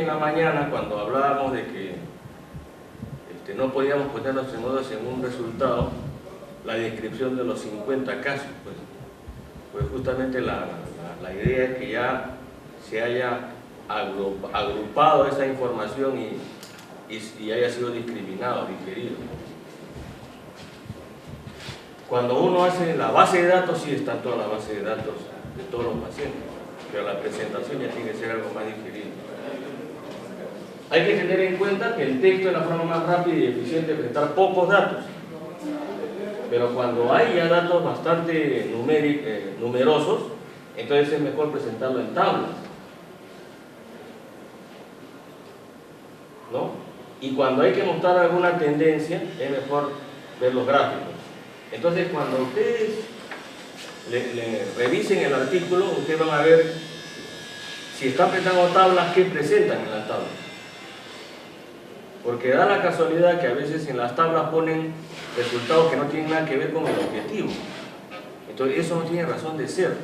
en la mañana cuando hablábamos de que no podíamos poner los modos en un resultado, la descripción de los 50 casos, pues justamente la idea es que ya se haya agrupado esa información y haya sido discriminado, digerido. Cuando uno hace la base de datos, sí está toda la base de datos de todos los pacientes, pero la presentación ya tiene que ser algo más digerido. Hay que tener en cuenta que el texto es la forma más rápida y eficiente de presentar pocos datos, pero cuando hay ya datos bastante numerosos, entonces es mejor presentarlo en tablas, ¿no? Y cuando hay que mostrar alguna tendencia, es mejor ver los gráficos. Entonces, cuando ustedes le revisen el artículo, ustedes van a ver si están presentando tablas, qué presentan en las tablas. Porque da la casualidad que a veces en las tablas ponen resultados que no tienen nada que ver con el objetivo. Entonces, eso no tiene razón de ser.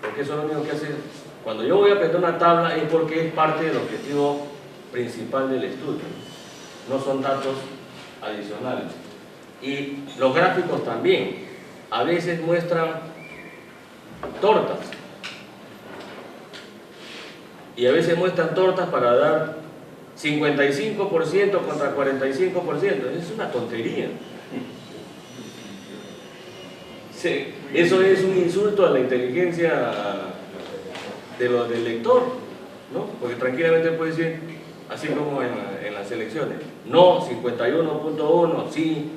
Porque eso es lo único que hace. Cuando yo voy a presentar una tabla es porque es parte del objetivo principal del estudio. No son datos adicionales. Y los gráficos también. A veces muestran tortas. Y a veces muestran tortas para dar 55% contra 45%. Es una tontería. Sí, eso es un insulto a la inteligencia del lector, ¿no? Porque tranquilamente puede decir, así como en las elecciones, no 51.1, sí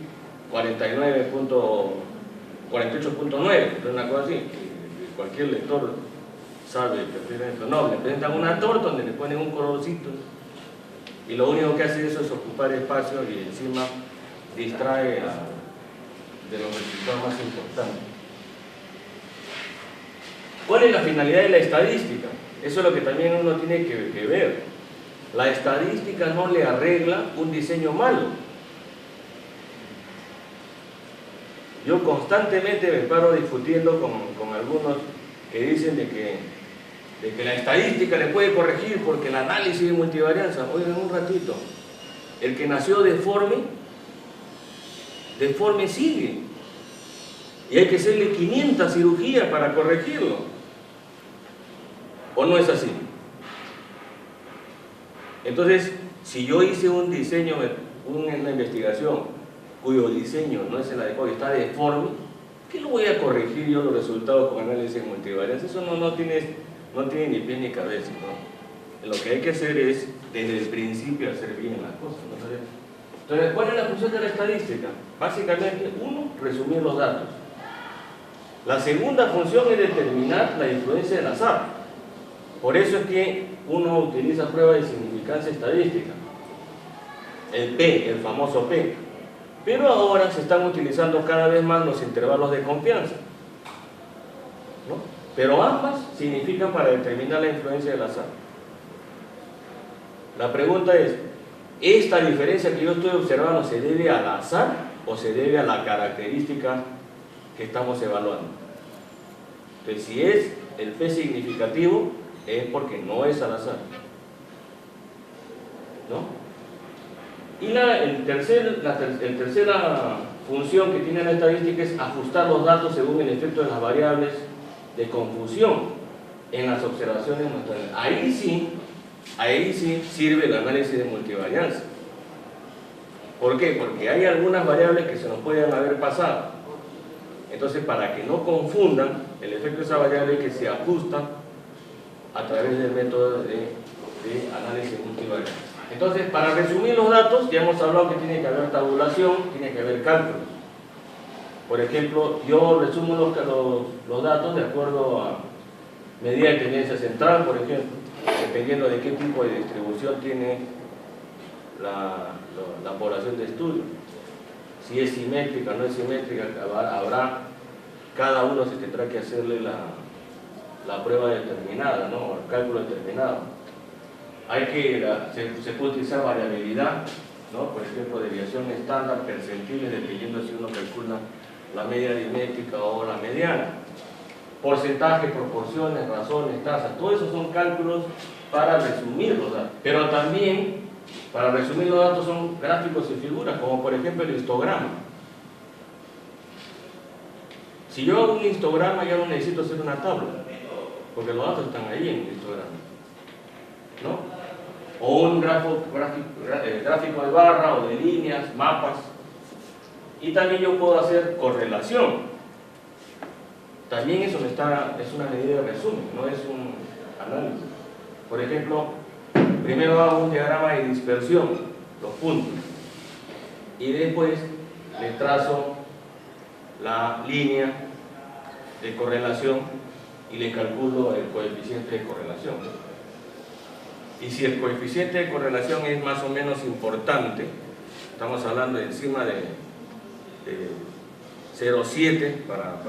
48.9, una cosa así. Cualquier lector sabe perfectamente. No, le presentan una torta donde le ponen un colorcito y lo único que hace eso es ocupar espacio y encima distrae de los resultados más importantes. ¿Cuál es la finalidad de la estadística? Eso es lo que también uno tiene que ver. La estadística no le arregla un diseño malo. Yo constantemente me paro discutiendo con algunos que dicen de que la estadística le puede corregir porque el análisis de multivarianza. Oigan un ratito, el que nació deforme sigue. Y hay que hacerle 500 cirugías para corregirlo. ¿O no es así? Entonces, si yo hice un diseño, una investigación cuyo diseño no es el adecuado y está deforme, ¿qué lo voy a corregir yo los resultados con análisis multivarianza? Eso no tiene ni pie ni cabeza, ¿no? Lo que hay que hacer es, desde el principio, hacer bien las cosas, ¿no? Entonces, ¿cuál es la función de la estadística? Básicamente, uno, resumir los datos. La segunda función es determinar la influencia del azar. Por eso es que uno utiliza pruebas de significancia estadística. El P, el famoso P. Pero ahora se están utilizando cada vez más los intervalos de confianza, ¿no? Pero ambas significan para determinar la influencia del azar. La pregunta es, ¿esta diferencia que yo estoy observando se debe al azar o se debe a la característica que estamos evaluando? Entonces, si es el P significativo, es porque no es al azar, ¿no? Y la tercera función que tiene la estadística es ajustar los datos según el efecto de las variables de confusión en las observaciones muestrales. Ahí sí sirve el análisis de multivarianza. ¿Por qué? Porque hay algunas variables que se nos pueden haber pasado. Entonces, para que no confundan el efecto de esa variable, que se ajusta a través del método de análisis multivarianza. Entonces, para resumir los datos, ya hemos hablado que tiene que haber tabulación, tiene que haber cálculos. Por ejemplo, yo resumo los datos de acuerdo a medida de tendencia central, por ejemplo, dependiendo de qué tipo de distribución tiene la población de estudio. Si es simétrica o no es simétrica, cada uno se tendrá que hacerle la prueba determinada, ¿no? El cálculo determinado. Se puede utilizar variabilidad, ¿no? Por ejemplo, desviación estándar, percentiles, dependiendo si uno calcula la media aritmética o la mediana. Porcentaje, proporciones, razones, tasas, todos esos son cálculos para resumir los datos, pero también para resumir los datos son gráficos y figuras, como por ejemplo el histograma. Si yo hago un histograma, ya no necesito hacer una tabla, porque los datos están ahí en el histograma, ¿no? O un gráfico de barra o de líneas, mapas. Y también yo puedo hacer correlación. También eso es una medida de resumen, no es un análisis. Por ejemplo, primero hago un diagrama de dispersión, los puntos, y después le trazo la línea de correlación y le calculo el coeficiente de correlación. Y si el coeficiente de correlación es más o menos importante, estamos hablando de encima de 0,7 para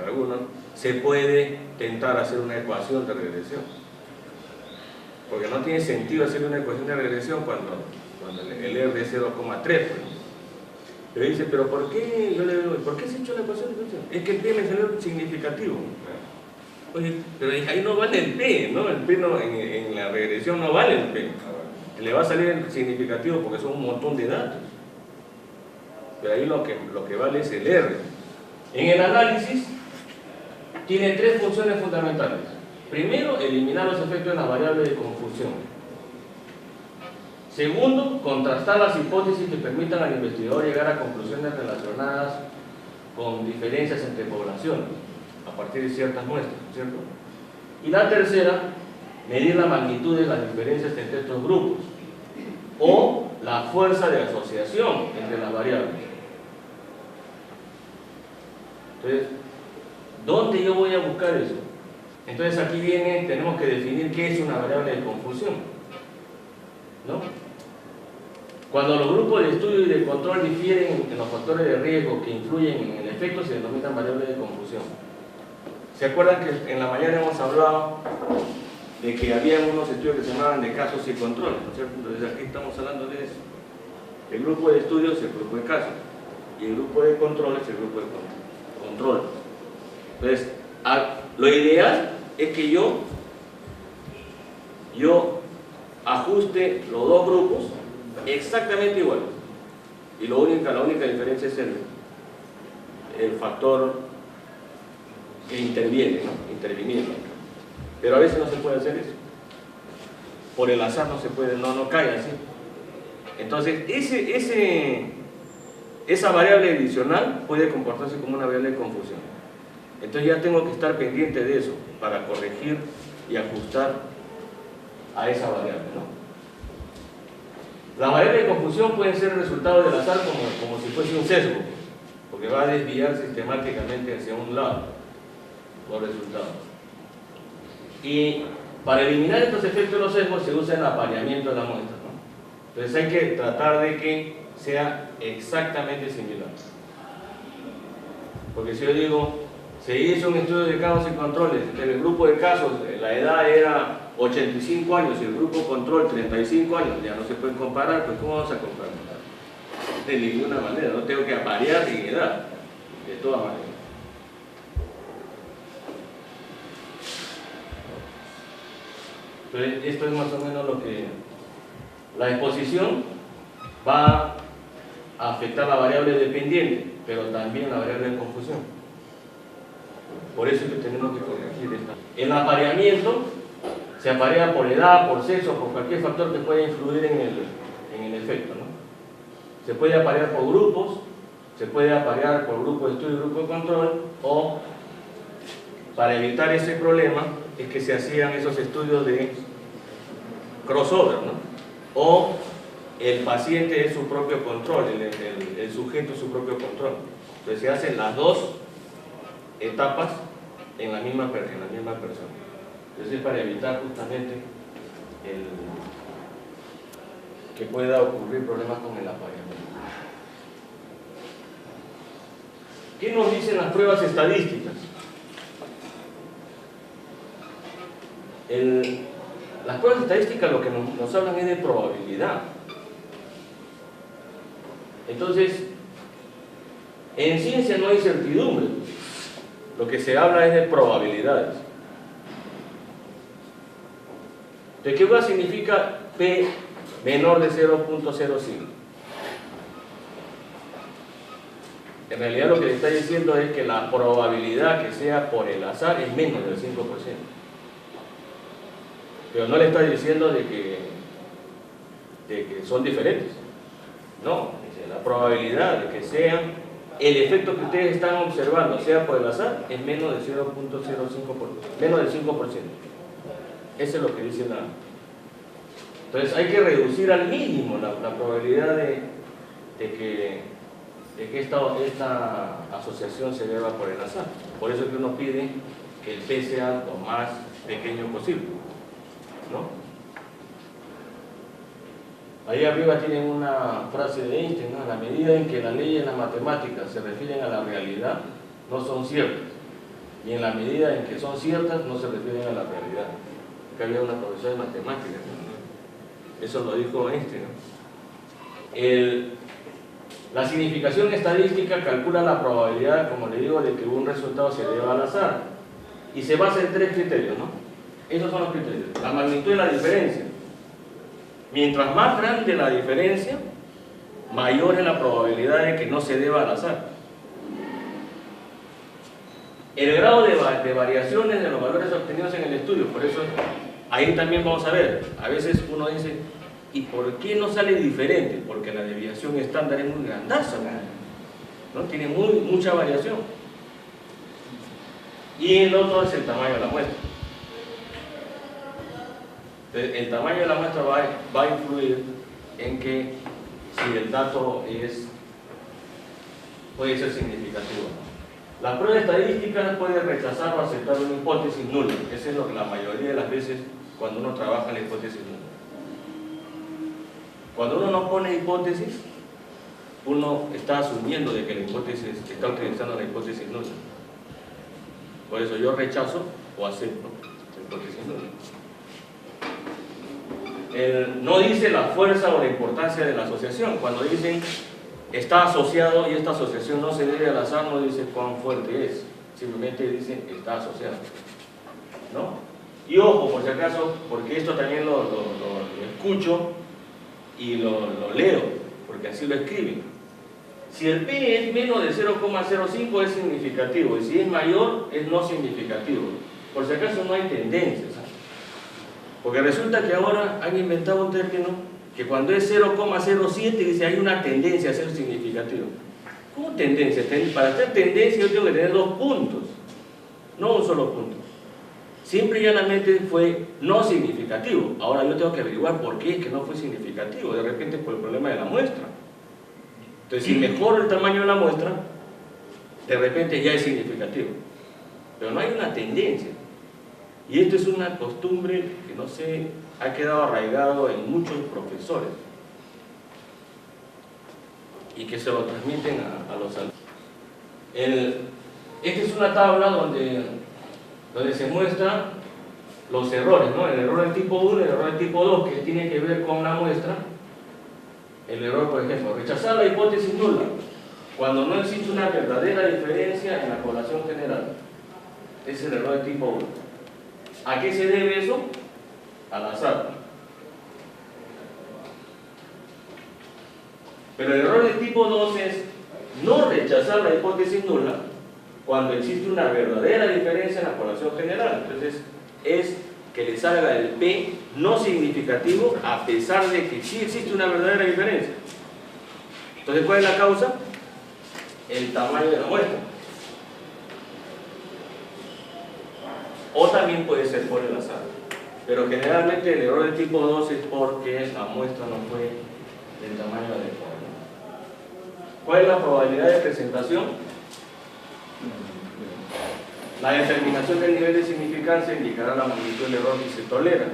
algunos, se puede tentar hacer una ecuación de regresión. Porque no tiene sentido hacer una ecuación de regresión cuando el R es 0,3. Pero dice, ¿pero por qué? Yo le digo, ¿por qué se ha hecho la ecuación de regresión? Es que el P me salió significativo. Oye, pero ahí no vale el P, ¿no? El P no, en la regresión no vale el P. Le va a salir el significativo porque son un montón de datos. Pero ahí lo que vale es el R. En el análisis tiene tres funciones fundamentales. Primero, eliminar los efectos de las variables de confusión. Segundo, contrastar las hipótesis que permitan al investigador llegar a conclusiones relacionadas con diferencias entre poblaciones a partir de ciertas muestras, ¿cierto? Y la tercera, medir la magnitud de las diferencias entre estos grupos o la fuerza de asociación entre las variables. Entonces, ¿dónde yo voy a buscar eso? Entonces aquí tenemos que definir qué es una variable de confusión, ¿no? Cuando los grupos de estudio y de control difieren en los factores de riesgo que influyen en el efecto, se denominan variables de confusión. ¿Se acuerdan que en la mañana hemos hablado de que había unos estudios que se llamaban de casos y controles, ¿no es cierto? Entonces aquí estamos hablando de eso. El grupo de estudio es el grupo de casos y el grupo de control es el grupo de control. Entonces, lo ideal es que yo ajuste los dos grupos exactamente igual. Y la única diferencia es el factor que interviene, ¿no? Interviniendo. Pero a veces no se puede hacer eso. Por el azar no se puede, no cae así. Entonces, esa variable adicional puede comportarse como una variable de confusión. Entonces ya tengo que estar pendiente de eso para corregir y ajustar a esa variable, ¿no? La variable de confusión puede ser el resultado del azar como si fuese un sesgo, porque va a desviar sistemáticamente hacia un lado los resultados. Y para eliminar estos efectos de los sesgos se usa el apareamiento de la muestra, ¿no? Entonces hay que tratar de que sea exactamente similar. Porque si yo digo, se hizo un estudio de casos y controles, en el grupo de casos la edad era 85 años y el grupo control 35 años, ya no se pueden comparar, pues ¿cómo vamos a comparar? De ninguna manera, no tengo que aparear en edad, de todas maneras. Entonces, esto es más o menos lo que la exposición va a afectar la variable dependiente, pero también la variable de confusión. Por eso es que tenemos que corregir esta. El apareamiento se aparea por edad, por sexo, por cualquier factor que pueda influir en el efecto, ¿no? Se puede aparear por grupos, se puede aparear por grupo de estudio y grupo de control, o para evitar ese problema es que se hacían esos estudios de crossover, ¿no? O el paciente es su propio control, el sujeto es su propio control. Entonces se hacen las dos etapas en la misma persona. Entonces es para evitar justamente que pueda ocurrir problemas con el apareamiento. ¿Qué nos dicen las pruebas estadísticas? Las pruebas estadísticas lo que nos hablan es de probabilidad. Entonces, en ciencia no hay certidumbre, lo que se habla es de probabilidades. Entonces, ¿qué significa P menor de 0.05? En realidad lo que le está diciendo es que la probabilidad que sea por el azar es menos del 5%. Pero no le está diciendo de que son diferentes. No, dice, la probabilidad de que sean el efecto que ustedes están observando sea por el azar es menos de 0.05%, menos del 5%. Eso es lo que dice la... Entonces hay que reducir al mínimo la probabilidad de que esta asociación se deba por el azar. Por eso es que uno pide que el P sea lo más pequeño posible, ¿no? Ahí arriba tienen una frase de Einstein, ¿no? En la medida en que las leyes en la matemática se refieren a la realidad, no son ciertas. Y en la medida en que son ciertas, no se refieren a la realidad. Acá había una profesora de matemáticas, ¿no? Eso lo dijo Einstein, ¿no? La significación estadística calcula la probabilidad, como le digo, de que un resultado se deba al azar. Y se basa en 3 criterios, ¿no? Esos son los criterios. La magnitud de la diferencia. Mientras más grande la diferencia, mayor es la probabilidad de que no se deba al azar. El grado de variaciones de los valores obtenidos en el estudio, por eso ahí también vamos a ver. A veces uno dice, ¿y por qué no sale diferente? Porque la desviación estándar es muy grandaza, ¿no? Tiene mucha variación. Y el otro es el tamaño de la muestra. El tamaño de la muestra va a influir en que si el dato puede ser significativo. La prueba estadística puede rechazar o aceptar una hipótesis nula. Eso es lo que la mayoría de las veces cuando uno trabaja en la hipótesis nula. Cuando uno no pone hipótesis, uno está asumiendo de que la hipótesis está utilizando la hipótesis nula. Por eso yo rechazo o acepto la hipótesis nula. No dice la fuerza o la importancia de la asociación. Cuando dicen está asociado y esta asociación no se debe al azar, no dice cuán fuerte es, simplemente dice está asociado, ¿no? Y ojo, por si acaso, porque esto también lo escucho y lo leo, porque así lo escriben. Si el P es menos de 0,05 es significativo, y si es mayor es no significativo. Por si acaso no hay tendencias, ¿sabes? Porque resulta que ahora han inventado un término que cuando es 0,07 dice hay una tendencia a ser significativo. ¿Cómo tendencia? Para hacer tendencia yo tengo que tener 2 puntos, no un solo punto. Simple y llanamente fue no significativo. Ahora yo tengo que averiguar por qué es que no fue significativo. De repente por el problema de la muestra. Entonces si mejoro el tamaño de la muestra, de repente ya es significativo. Pero no hay una tendencia. Y esto es una costumbre que no sé, ha quedado arraigado en muchos profesores y que se lo transmiten a los alumnos. Esta es una tabla donde se muestran los errores, ¿no? El error del tipo 1 y el error del tipo 2, que tiene que ver con la muestra. El error, por ejemplo, rechazar la hipótesis nula cuando no existe una verdadera diferencia en la población general. Ese es el error del tipo 1. ¿A qué se debe eso? Al azar. Pero el error del tipo 2 es no rechazar la hipótesis nula cuando existe una verdadera diferencia en la población general. Entonces, es que le salga el P no significativo a pesar de que sí existe una verdadera diferencia. Entonces, ¿cuál es la causa? El tamaño de la muestra. O también puede ser por el azar. Pero generalmente el error de tipo 2 es porque la muestra no fue del tamaño adecuado. ¿Cuál es la probabilidad de presentación? La determinación del nivel de significancia indicará la magnitud del error que se tolera.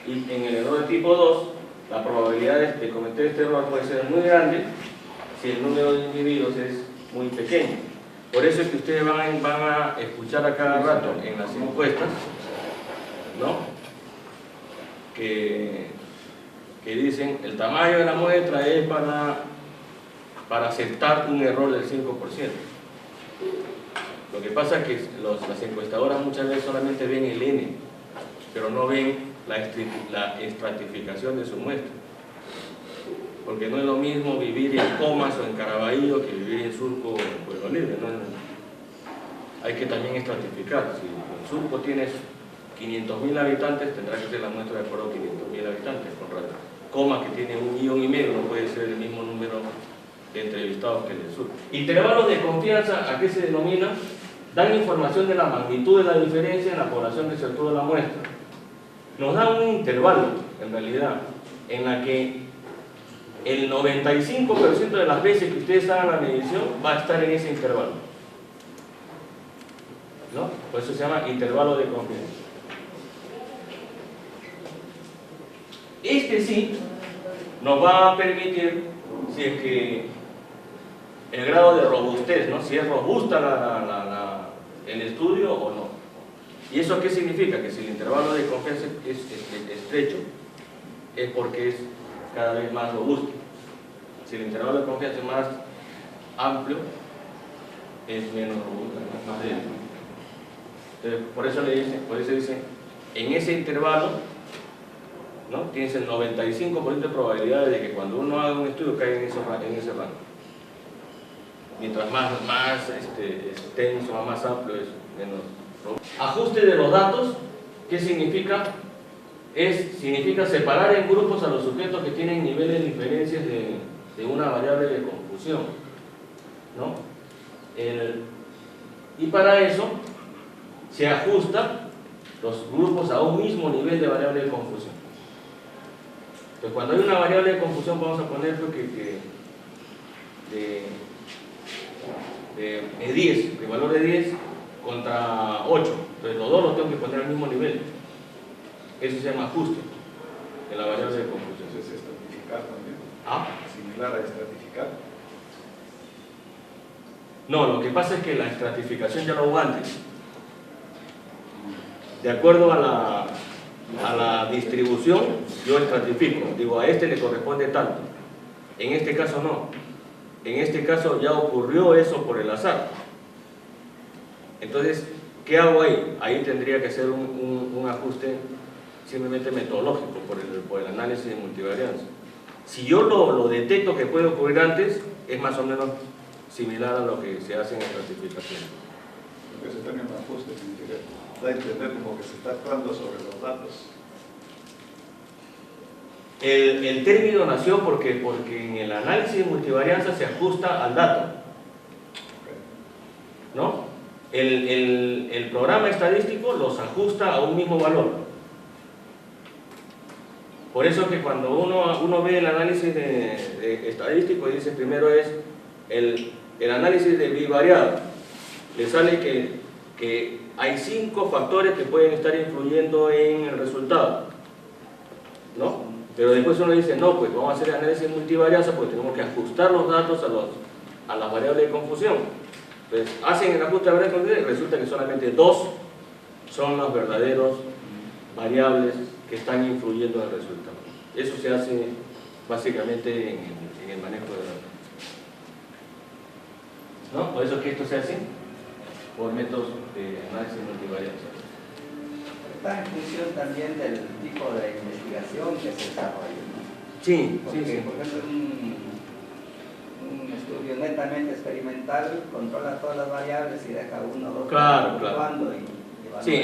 Y en el error de tipo 2, la probabilidad de cometer este error puede ser muy grande si el número de individuos es muy pequeño. Por eso es que ustedes van a escuchar a cada rato en las encuestas, ¿no? Que dicen el tamaño de la muestra es para aceptar un error del 5%. Lo que pasa es que las encuestadoras muchas veces solamente ven el N, pero no ven la estratificación de su muestra. Porque no es lo mismo vivir en Comas o en Caraballo que vivir en Surco o en Pueblo Libre, ¿no? Hay que también estratificar. Si el Surco tiene 500.000 habitantes, tendrá que ser la muestra de acuerdo a 500.000 habitantes. Comas, que tiene 1,5 millones, no puede ser el mismo número de entrevistados que el del Sur. Intervalos de confianza, ¿a qué se denomina? Dan información de la magnitud de la diferencia en la población que se obtuvo la muestra. Nos dan un intervalo, en realidad, en la que el 95% de las veces que ustedes hagan la medición va a estar en ese intervalo, ¿no? Por eso se llama intervalo de confianza. Este sí nos va a permitir, si es que el grado de robustez, ¿no? Si es robusta el estudio o no. ¿Y eso qué significa? Que si el intervalo de confianza es estrecho, es porque es cada vez más robusto. Si el intervalo de confianza es más amplio, es menos robusto, más débil. Entonces, por eso dice, en ese intervalo, ¿no? Tienes el 95% de probabilidades de que cuando uno haga un estudio caiga en ese rango. Mientras más extenso, más amplio, es menos robusto. Ajuste de los datos, ¿qué significa? Significa separar en grupos a los sujetos que tienen niveles de diferencias de una variable de confusión, ¿no? Y para eso se ajusta los grupos a un mismo nivel de variable de confusión. Entonces, cuando hay una variable de confusión, vamos a poner de 10, el valor de 10 contra 8. Entonces, los dos los tengo que poner al mismo nivel. Eso se llama ajuste de la variable de confusión. Eso es estratificar también. ¿Ah? Similar a estratificar. No, lo que pasa es que la estratificación ya lo hubo antes. De acuerdo a la distribución, yo estratifico. Digo, a este le corresponde tanto. En este caso no. En este caso ya ocurrió eso por el azar. Entonces, ¿qué hago ahí? Ahí tendría que hacer un ajuste simplemente metodológico por el análisis de multivarianza. Si yo lo detecto que puede ocurrir antes, es más o menos similar a lo que se hace en estratificación. Lo que se término ajuste significa, da a entender como que se está actuando sobre los datos. El término nació porque en el análisis de multivarianza se ajusta al dato, ¿no? El programa estadístico los ajusta a un mismo valor. Por eso que cuando uno ve el análisis estadístico, dice primero es el análisis de bivariado, le sale que hay 5 factores que pueden estar influyendo en el resultado, ¿no? Pero después uno dice, no, pues vamos a hacer análisis multivarianza porque tenemos que ajustar los datos a las variables de confusión. Entonces, hacen el ajuste de variables de confusión y resulta que solamente 2 son los verdaderos variables que están influyendo en el resultado. Eso se hace básicamente en el manejo de datos, ¿no? Por eso que esto se hace por métodos de análisis multivarianza. Está en función también del tipo de investigación que se desarrolla, ¿no? Sí, porque, sí. por ejemplo, un estudio netamente experimental controla todas las variables y deja uno o dos Claro. Sí,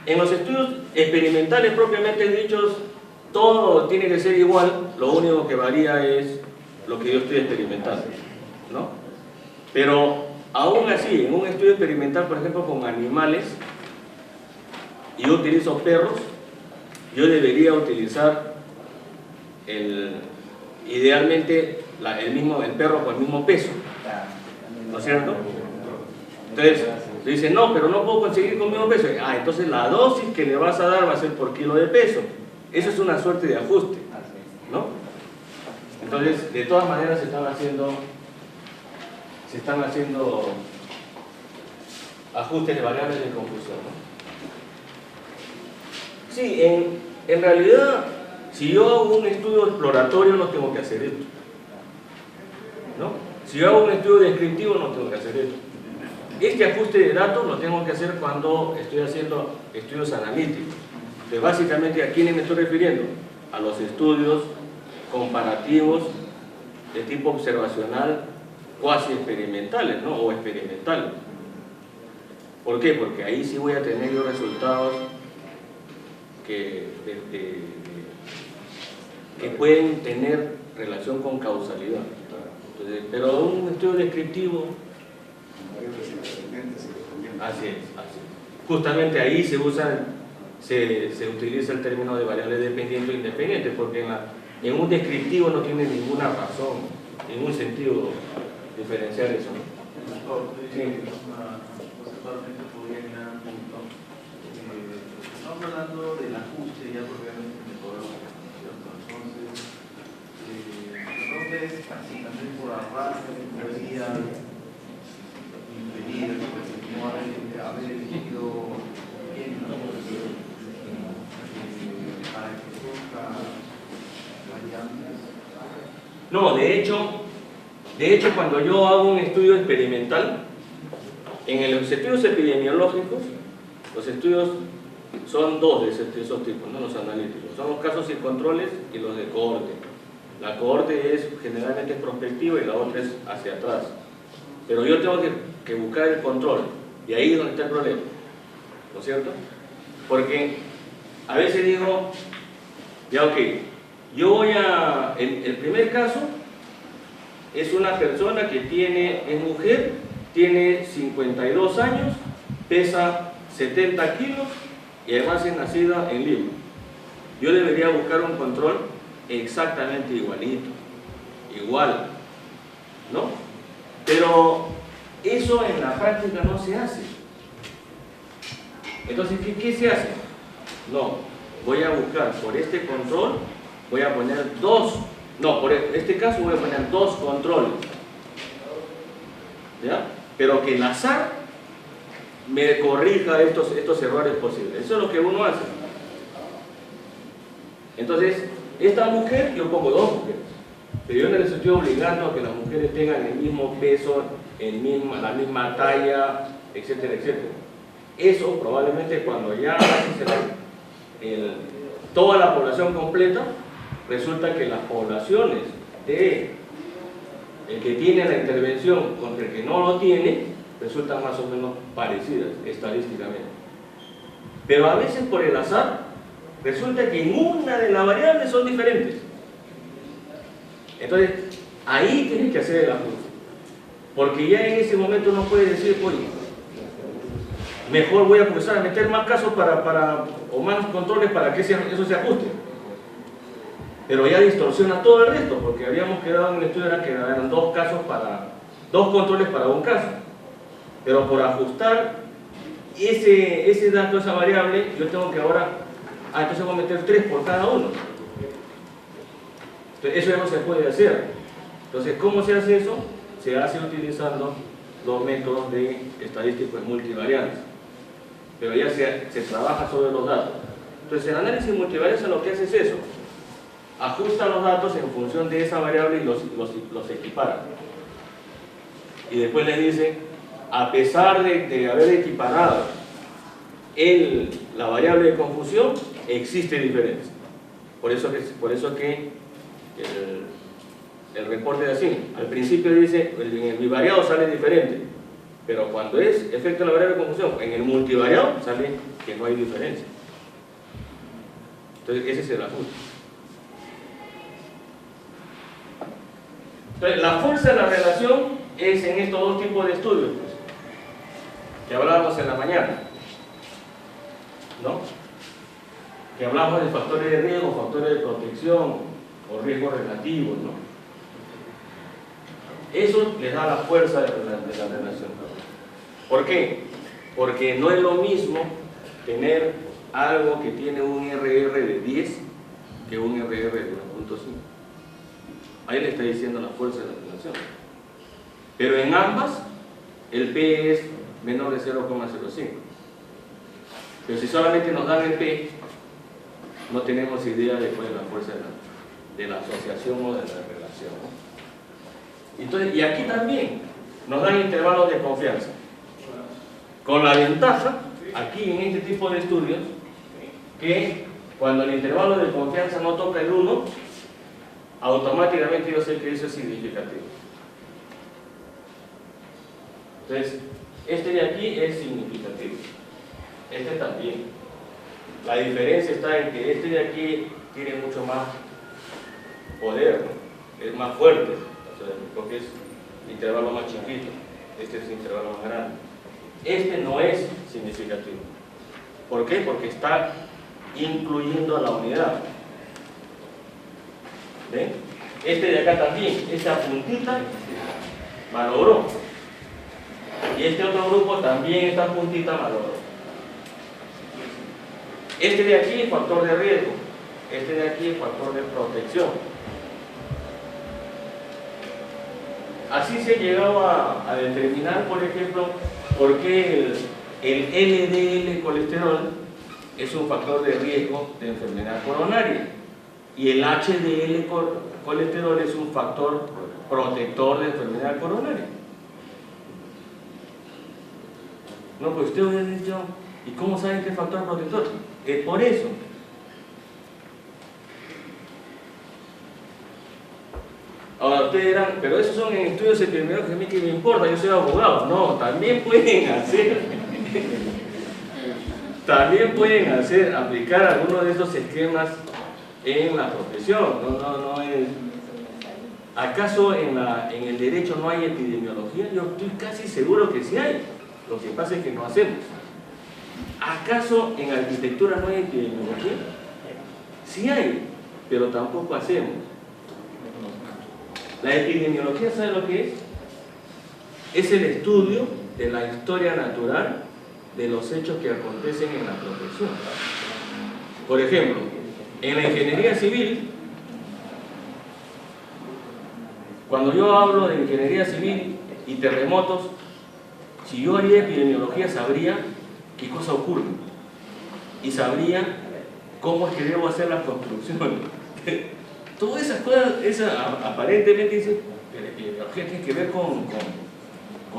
en los estudios experimentales propiamente dichos, todo tiene que ser igual, lo único que varía es lo que yo estoy experimentando, ¿no? Pero aún así, en un estudio experimental, por ejemplo, con animales, y yo utilizo perros, yo debería utilizar idealmente el perro con el mismo peso, ¿no es cierto? Entonces, dicen, no, pero no puedo conseguir con el mismo peso. Entonces la dosis que le vas a dar va a ser por kilo de peso. Eso es una suerte de ajuste, ¿no? Entonces, de todas maneras se están haciendo ajustes de variables de confusión, ¿no? Sí, en realidad, si yo hago un estudio exploratorio no tengo que hacer esto, ¿no? Si yo hago un estudio descriptivo no tengo que hacer esto. Este ajuste de datos lo tengo que hacer cuando estoy haciendo estudios analíticos. Entonces, básicamente, ¿a quiénes me estoy refiriendo? A los estudios comparativos de tipo observacional, cuasi experimentales, ¿no? O experimentales. ¿Por qué? Porque ahí sí voy a tener yo resultados que pueden tener relación con causalidad. Entonces, pero un estudio descriptivo, así es. Justamente ahí se utiliza el término de variable dependiente o independiente, porque en un descriptivo no tiene ninguna razón, ningún sentido diferenciar eso, ¿no? Sí. Totalmente podría generar un punto. Estamos hablando del ajuste ya propiamente metodológico, ¿cierto? Entonces, es así, también por arrastre, podría impedir no haber elegido bien para que surja variantes. No, de hecho, cuando yo hago un estudio experimental, en los estudios epidemiológicos, los estudios son dos de esos tipos, ¿no? Los analíticos. Son los casos sin controles y los de cohorte. La cohorte es generalmente prospectiva y la otra es hacia atrás. Pero yo tengo que buscar el control, y ahí es donde está el problema, ¿no es cierto? Porque a veces digo, ya ok, yo voy a... El primer caso es una persona que es mujer, tiene 52 años, pesa 70 kilos y además es nacida en Lima. Yo debería buscar un control exactamente igualito, igual, ¿no? Pero eso en la práctica no se hace. Entonces, ¿qué se hace? No, voy a buscar por este control, voy a poner por este caso voy a poner dos controles, ¿ya? Pero que el azar me corrija estos errores posibles. Eso es lo que uno hace. Entonces, esta mujer, yo pongo dos mujeres, pero yo no les estoy obligando a que las mujeres tengan el mismo peso, la misma talla, etcétera, etcétera. Eso probablemente cuando ya haces toda la población completa, resulta que las poblaciones de el que tiene la intervención contra el que no lo tiene, resultan más o menos parecidas estadísticamente. Pero a veces por el azar, resulta que en una de las variables son diferentes. Entonces, ahí tienes que hacer el ajuste. Porque ya en ese momento no puedes decir, oye, mejor voy a empezar a meter más casos o más controles para que eso se ajuste. Pero ya distorsiona todo el resto, porque habíamos quedado en el estudio que eran dos controles para un caso. Pero por ajustar ese dato, esa variable, yo tengo que ahora, entonces voy a meter 3 por cada uno. Entonces, eso ya no se puede hacer. Entonces, ¿cómo se hace eso? Se hace utilizando los métodos de estadísticos multivariantes. Pero ya se trabaja sobre los datos. Entonces, el análisis multivariante lo que hace es eso. Ajusta los datos en función de esa variable y los equipara. Y después le dice, a pesar de haber equiparado la variable de confusión, existe diferencia. Por eso que el reporte es así. Al principio dice, en el bivariado sale diferente, pero cuando es efecto de la variable de confusión, en el multivariado sale que no hay diferencia. Entonces, ese es el ajuste. Entonces, la fuerza de la relación es en estos dos tipos de estudios, pues, que hablábamos en la mañana, ¿no? Que hablamos de factores de riesgo, factores de protección o riesgos relativos, ¿no? Eso les da la fuerza de la relación. ¿Por qué? Porque no es lo mismo tener algo que tiene un RR de 10 que un RR de 1.5. Ahí le está diciendo la fuerza de la relación. Pero en ambas, el P es menor de 0,05. Pero si solamente nos dan el P, no tenemos idea de cuál es la fuerza de la asociación o de la relación. Entonces, y aquí también nos dan intervalos de confianza. Con la ventaja, aquí en este tipo de estudios, que cuando el intervalo de confianza no toca el 1, automáticamente yo sé que eso es significativo. Entonces, este de aquí es significativo, este también. La diferencia está en que este de aquí tiene mucho más poder, ¿no? Es más fuerte, o sea, porque es intervalo más chiquito, este es intervalo más grande. Este no es significativo. ¿Por qué? Porque está incluyendo a la unidad. ¿Ven? Este de acá también, esta puntita malogró. Y este otro grupo también, esta puntita malogró. Este de aquí es factor de riesgo, este de aquí es factor de protección. Así se ha llegado a determinar, por ejemplo, por qué el LDL colesterol es un factor de riesgo de enfermedad coronaria y el HDL colesterol es un factor protector de enfermedad coronaria. No, pues usted hubiera dicho, ¿y cómo saben qué es factor protector? Es por eso. Ahora ustedes dirán, pero esos son en estudios epidemiológicos, a mí que me importa, yo soy abogado. No, también pueden hacer, aplicar algunos de esos esquemas en la profesión. No es. ¿Acaso en el derecho no hay epidemiología? Yo estoy casi seguro que sí hay. Lo que pasa es que no hacemos. ¿Acaso en arquitectura no hay epidemiología? Sí hay, pero tampoco hacemos. La epidemiología, ¿sabe lo que es? Es el estudio de la historia natural de los hechos que acontecen en la profesión. Por ejemplo, en la ingeniería civil, cuando yo hablo de ingeniería civil y terremotos, si yo haría epidemiología sabría qué cosa ocurre y sabría cómo es que debo hacer las construcciones. Todas esas cosas, aparentemente dicen que la epidemiología tiene que ver con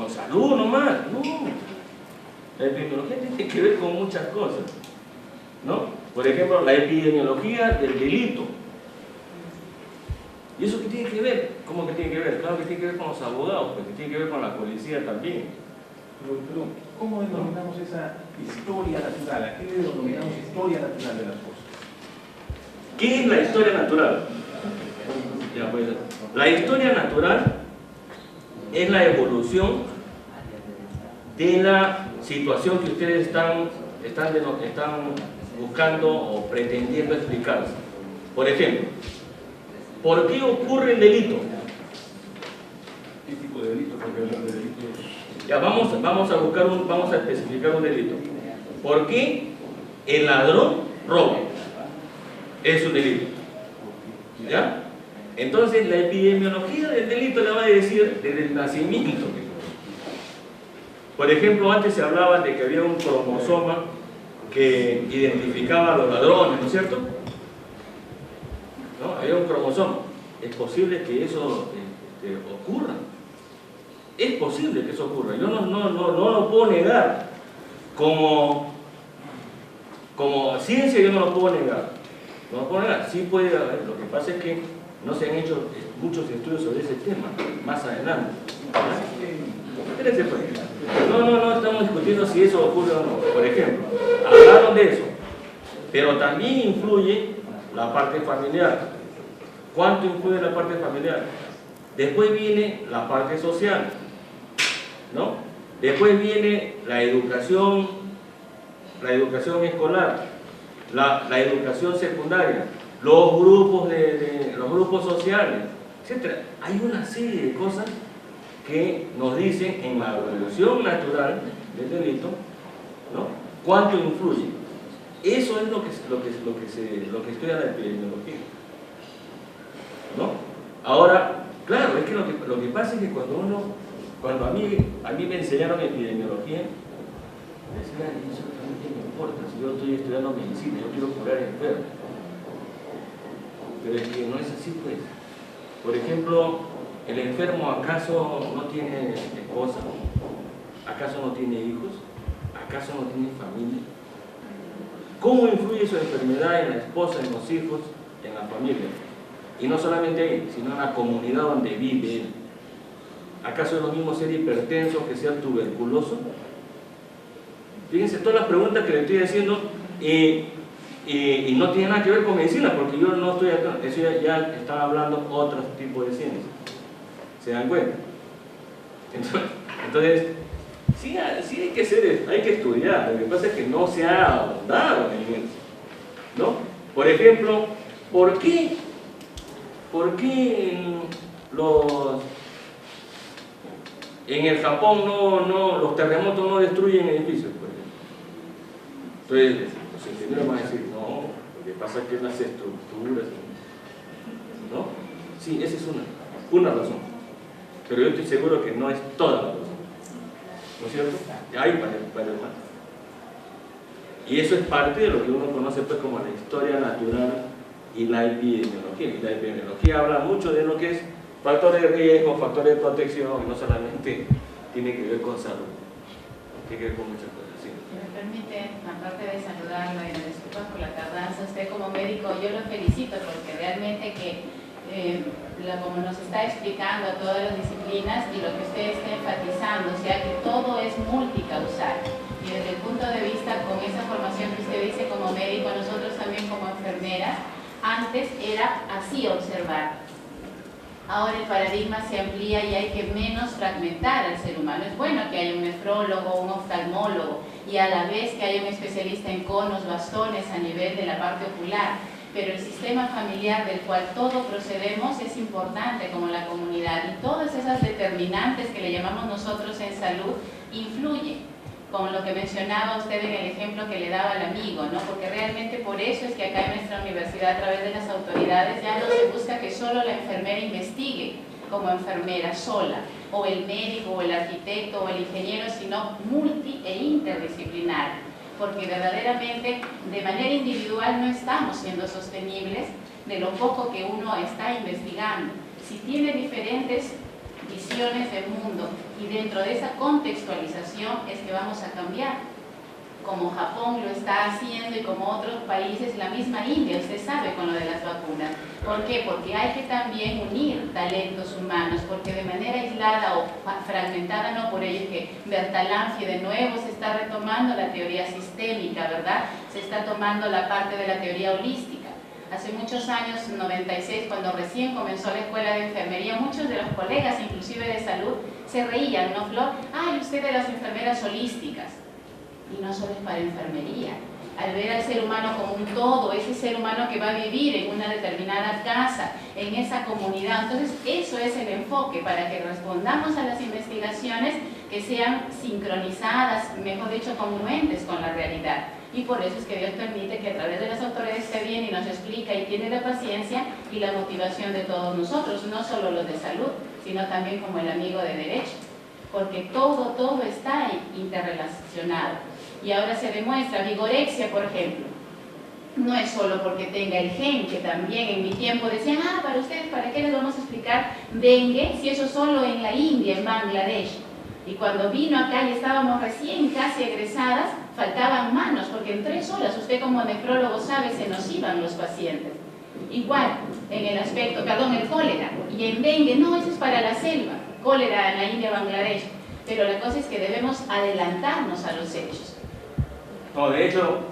salud nomás. No, la epidemiología tiene que ver con muchas cosas, ¿no? Por ejemplo, la epidemiología del delito. ¿Y eso qué tiene que ver? ¿Cómo que tiene que ver? Claro que tiene que ver con los abogados, porque tiene que ver con la policía también. Pero, ¿cómo denominamos esa historia natural? ¿A qué le denominamos historia natural de las cosas? ¿Qué es la historia natural? Ya, pues, la historia natural es la evolución de la situación que ustedes están buscando o pretendiendo explicarse. Por ejemplo, ¿por qué ocurre el delito? ¿Qué tipo de delito? Porque hablar de delito es... Ya, vamos a especificar un delito. ¿Por qué el ladrón roba? Es un delito. ¿Ya? Entonces la epidemiología del delito le va a decir desde el nacimiento. Por ejemplo, antes se hablaba de que había un cromosoma que identificaba a los ladrones, ¿no es cierto? ¿No? Había un cromosoma. Es posible que eso ocurra. Es posible que eso ocurra. Yo no lo puedo negar. Como ciencia yo no lo puedo negar. No lo puedo negar. Sí puede haber. Lo que pasa es que no se han hecho muchos estudios sobre ese tema. Más adelante. No estamos discutiendo si eso ocurre o no. Por ejemplo, hablaron de eso. Pero también influye la parte familiar. ¿Cuánto influye la parte familiar? Después viene la parte social, ¿no? Después viene la educación escolar, la educación secundaria, los grupos sociales, etc. Hay una serie de cosas que nos dicen en la evolución natural del delito, ¿no? ¿Cuánto influye? Eso es lo que estudia la epidemiología, ¿no? Ahora, claro, es que lo que pasa es que cuando a mí me enseñaron epidemiología, decían, eso realmente me importa, si yo estoy estudiando medicina, yo quiero curar enfermos. Pero es que no es así, pues. Por ejemplo, ¿el enfermo acaso no tiene esposa? ¿Acaso no tiene hijos? ¿Acaso no tiene familia? cómo influye su enfermedad en la esposa, en los hijos, en la familia. Y no solamente ahí, sino en la comunidad donde vive él. ¿Acaso es lo mismo ser hipertenso que ser tuberculoso? Fíjense todas las preguntas que le estoy haciendo y no tiene nada que ver con medicina, porque yo no estoy acá, eso ya está hablando otro tipo de ciencia. ¿Se dan cuenta? Entonces sí hay que estudiar, lo que pasa es que no se ha ahondado en eso, ¿no? Por ejemplo, ¿por qué en el Japón los terremotos no destruyen edificios, por ejemplo? Entonces los ingenieros van a decir, no, lo que pasa es que las estructuras, ¿no? Sí, esa es una razón, pero yo estoy seguro que no es toda la razón, ¿no es cierto? Hay varios más. Y eso es parte de lo que uno conoce pues como la historia natural y la epidemiología. Y la epidemiología habla mucho de lo que es factores de riesgo, factores de protección, no solamente tiene que ver con salud, tiene que ver con muchas cosas. Sí. Si me permite, aparte de saludarlo y me disculpas por la tardanza, usted como médico yo lo felicito porque realmente que como nos está explicando todas las disciplinas y lo que usted está enfatizando, o sea que todo es multicausal. Y desde el punto de vista con esa formación que usted dice como médico, nosotros también como enfermeras, antes era así observar. Ahora el paradigma se amplía y hay que menos fragmentar al ser humano. Es bueno que haya un nefrólogo, un oftalmólogo y a la vez que haya un especialista en conos, bastones a nivel de la parte ocular. Pero el sistema familiar del cual todos procedemos es importante como la comunidad y todas esas determinantes que le llamamos nosotros en salud influyen, como lo que mencionaba usted en el ejemplo que le daba al amigo, ¿no? Porque realmente por eso es que acá en nuestra universidad a través de las autoridades ya no se busca que solo la enfermera investigue como enfermera sola, o el médico, o el arquitecto, o el ingeniero, sino multi e interdisciplinar. Porque verdaderamente de manera individual no estamos siendo sostenibles de lo poco que uno está investigando. Si tiene diferentes visiones del mundo y dentro de esa contextualización es que vamos a cambiar. Como Japón lo está haciendo y como otros países, la misma India, usted sabe con lo de las vacunas. ¿Por qué? Porque hay que también unir talentos humanos, porque de manera aislada o fragmentada no, por ello que Bertalanffy de nuevo se está retomando la teoría sistémica, ¿verdad? Se está tomando la parte de la teoría holística. Hace muchos años, 96, cuando recién comenzó la escuela de enfermería, muchos de los colegas, inclusive de salud, se reían, ¿no, Flor? ¡Ay, usted de las enfermeras holísticas! Y no solo es para enfermería. Al ver al ser humano como un todo, ese ser humano que va a vivir en una determinada casa, en esa comunidad. Entonces, eso es el enfoque para que respondamos a las investigaciones que sean sincronizadas, mejor dicho, congruentes con la realidad. Y por eso es que Dios permite que a través de las autoridades esté bien y nos explica y tiene la paciencia y la motivación de todos nosotros, no solo los de salud, sino también como el amigo de derecho. Porque todo está interrelacionado. Y ahora se demuestra, vigorexia, por ejemplo, no es solo porque tenga el gen, que también en mi tiempo decían, para ustedes, ¿para qué les vamos a explicar dengue si eso solo en la India, en Bangladesh? Y cuando vino acá y estábamos recién casi egresadas, faltaban manos, porque en 3 horas, usted como nefrólogo sabe, se nos iban los pacientes. Igual, en el aspecto, el cólera, y en dengue, no, eso es para la selva, cólera en la India, Bangladesh. Pero la cosa es que debemos adelantarnos a los hechos. No, de hecho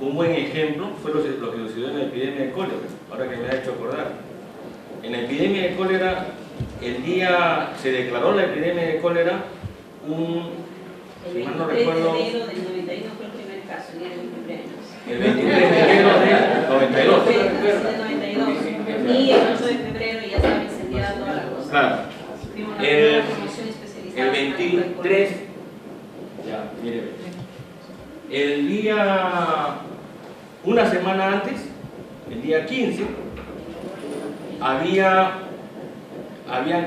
un buen ejemplo fue lo que sucedió en la epidemia de cólera, ahora que me ha hecho acordar. En la epidemia de cólera, se declaró la epidemia de cólera si mal no recuerdo, el 23 de enero del 91 fue el primer caso, el 23 de enero del 92. Y el 8 de febrero ya estaba incendiada toda la cosa. Claro. Tuvimos una promoción especializada. El 23, ya, mire, una semana antes, el día 15, habían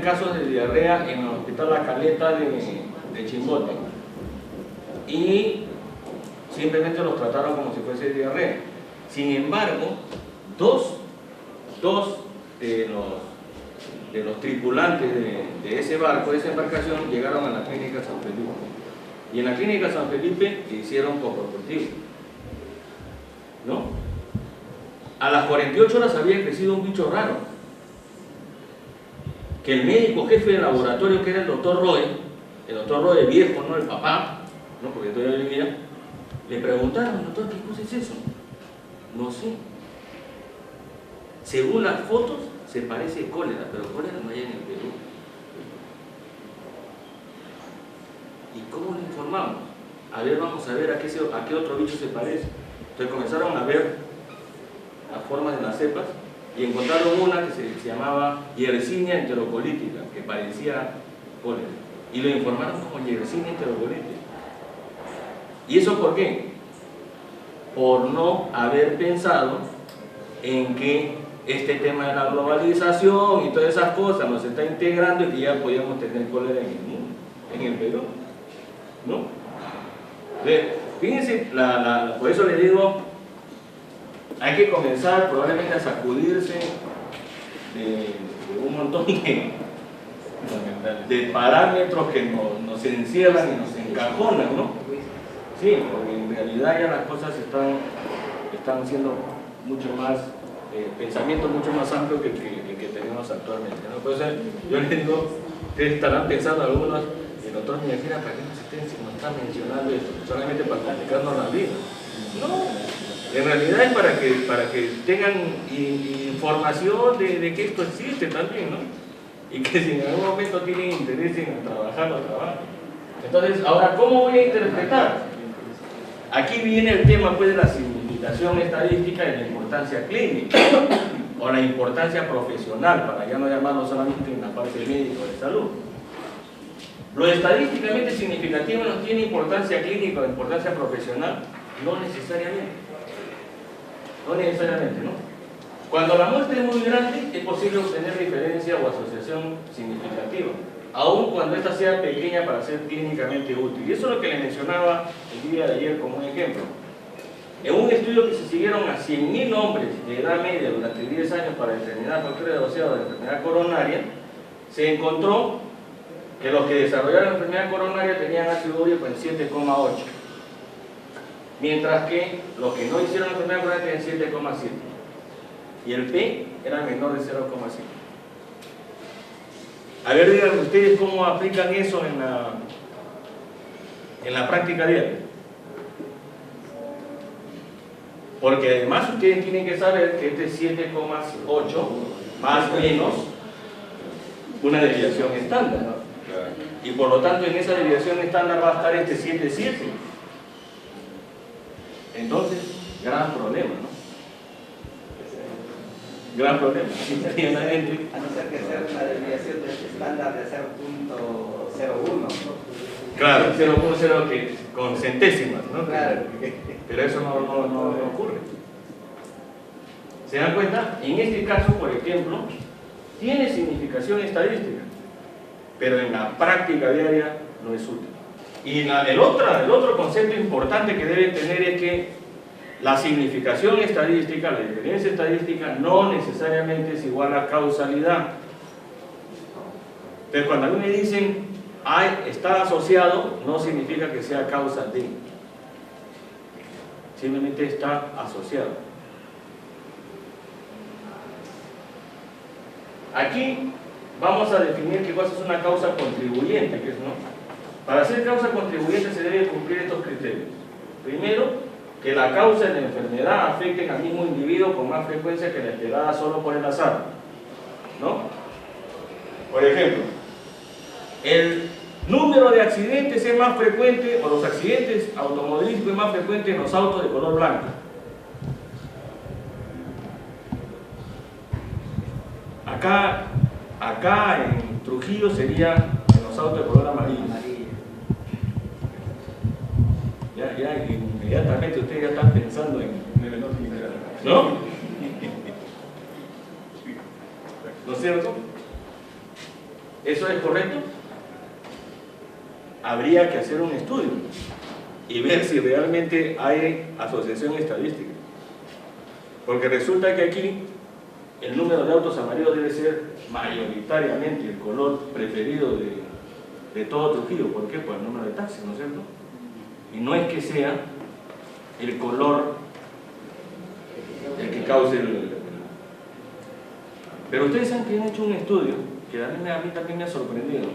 casos de diarrea en el hospital La Caleta de Chimbote y simplemente los trataron como si fuese diarrea. Sin embargo, dos de los tripulantes de ese barco, de esa embarcación, llegaron a la clínica San Felipe Y en la clínica San Felipe hicieron coprocultivo, ¿no? A las 48 horas había crecido un bicho raro, que el médico jefe del laboratorio, que era el doctor Roe viejo, ¿no? El papá, ¿no? Porque todavía vivía, le preguntaron, doctor, ¿qué cosa es eso? No sé. Según las fotos, se parece cólera, pero cólera no hay en el Perú. ¿Y cómo lo informamos? A ver, vamos a ver a qué otro bicho se parece. Entonces comenzaron a ver las formas de las cepas y encontraron una que se llamaba Yersinia enterocolítica, que parecía cólera. Y lo informaron como Yersinia enterocolítica. ¿Y eso por qué? Por no haber pensado en que este tema de la globalización y todas esas cosas nos está integrando y que ya podíamos tener cólera en el mundo, en el Perú, ¿no? Entonces, fíjense, por eso les digo, hay que comenzar probablemente a sacudirse de un montón de parámetros que nos encierran y nos encajonan, ¿no? Sí, porque en realidad ya las cosas están siendo mucho más, pensamientos mucho más amplios que el que tenemos actualmente, ¿no? Por eso yo les digo, ustedes estarán pensando algunos, el doctor me imagina, ¿para qué nos está mencionando esto? Solamente para complicarnos la vida. No, en realidad es para que tengan información de que esto existe también, ¿no? Y que si en algún momento tienen interés en trabajar, lo trabajen. Entonces, ahora, ¿cómo voy a interpretar? Aquí viene el tema pues, de la significación estadística y la importancia clínica o la importancia profesional, para ya no llamarlo solamente en la parte médica o de salud. Lo estadísticamente significativo no tiene importancia clínica o importancia profesional, no necesariamente. No necesariamente, ¿no? Cuando la muestra es muy grande, es posible obtener diferencia o asociación significativa, aun cuando esta sea pequeña para ser clínicamente útil. Y eso es lo que les mencionaba el día de ayer como un ejemplo. En un estudio que se siguieron a 100.000 hombres de edad media durante 10 años para determinar factores asociados a la enfermedad coronaria, se encontró que los que desarrollaron la enfermedad coronaria tenían ácido úrico en 7,8, mientras que los que no hicieron la enfermedad coronaria tenían 7,7. Y el P era menor de 0,5. A ver, díganme ustedes cómo aplican eso en la práctica diaria. Porque además ustedes tienen que saber que este 7,8 más o menos una desviación estándar, ¿no? Y por lo tanto en esa desviación estándar va a estar este 7,7. Entonces, gran problema, ¿no? Gran problema. A no ser que sea una desviación del estándar de 0.01. Claro, 0.0 que con centésimas, ¿no? Claro. Pero eso no ocurre. ¿Se dan cuenta? En este caso, por ejemplo, tiene significación estadística, pero en la práctica diaria no es útil. Y el otro concepto importante que deben tener es que la significación estadística, la diferencia estadística, no necesariamente es igual a causalidad. Pero cuando a mí me dicen está asociado, no significa que sea causa de. Simplemente está asociado. Aquí vamos a definir qué cosa es una causa contribuyente, que es, ¿no? Para ser causa contribuyente se deben cumplir estos criterios. Primero, que la causa de la enfermedad afecte al mismo individuo con más frecuencia que la esperada solo por el azar, ¿no? Por ejemplo, el número de accidentes es más frecuente, o los accidentes automovilísticos es más frecuente en los autos de color blanco. Acá en Trujillo sería en los autos de color amarillo. Ya inmediatamente ustedes ya están pensando en ¿no? ¿No es cierto? ¿Eso es correcto? Habría que hacer un estudio y ver si realmente hay asociación estadística. Porque resulta que aquí el número de autos amarillos debe ser mayoritariamente el color preferido de todo Trujillo. ¿Por qué? Por el número de taxis, ¿no es cierto? Y no es que sea el color el que cause el... Pero ustedes saben que han hecho un estudio que a mí también me ha sorprendido,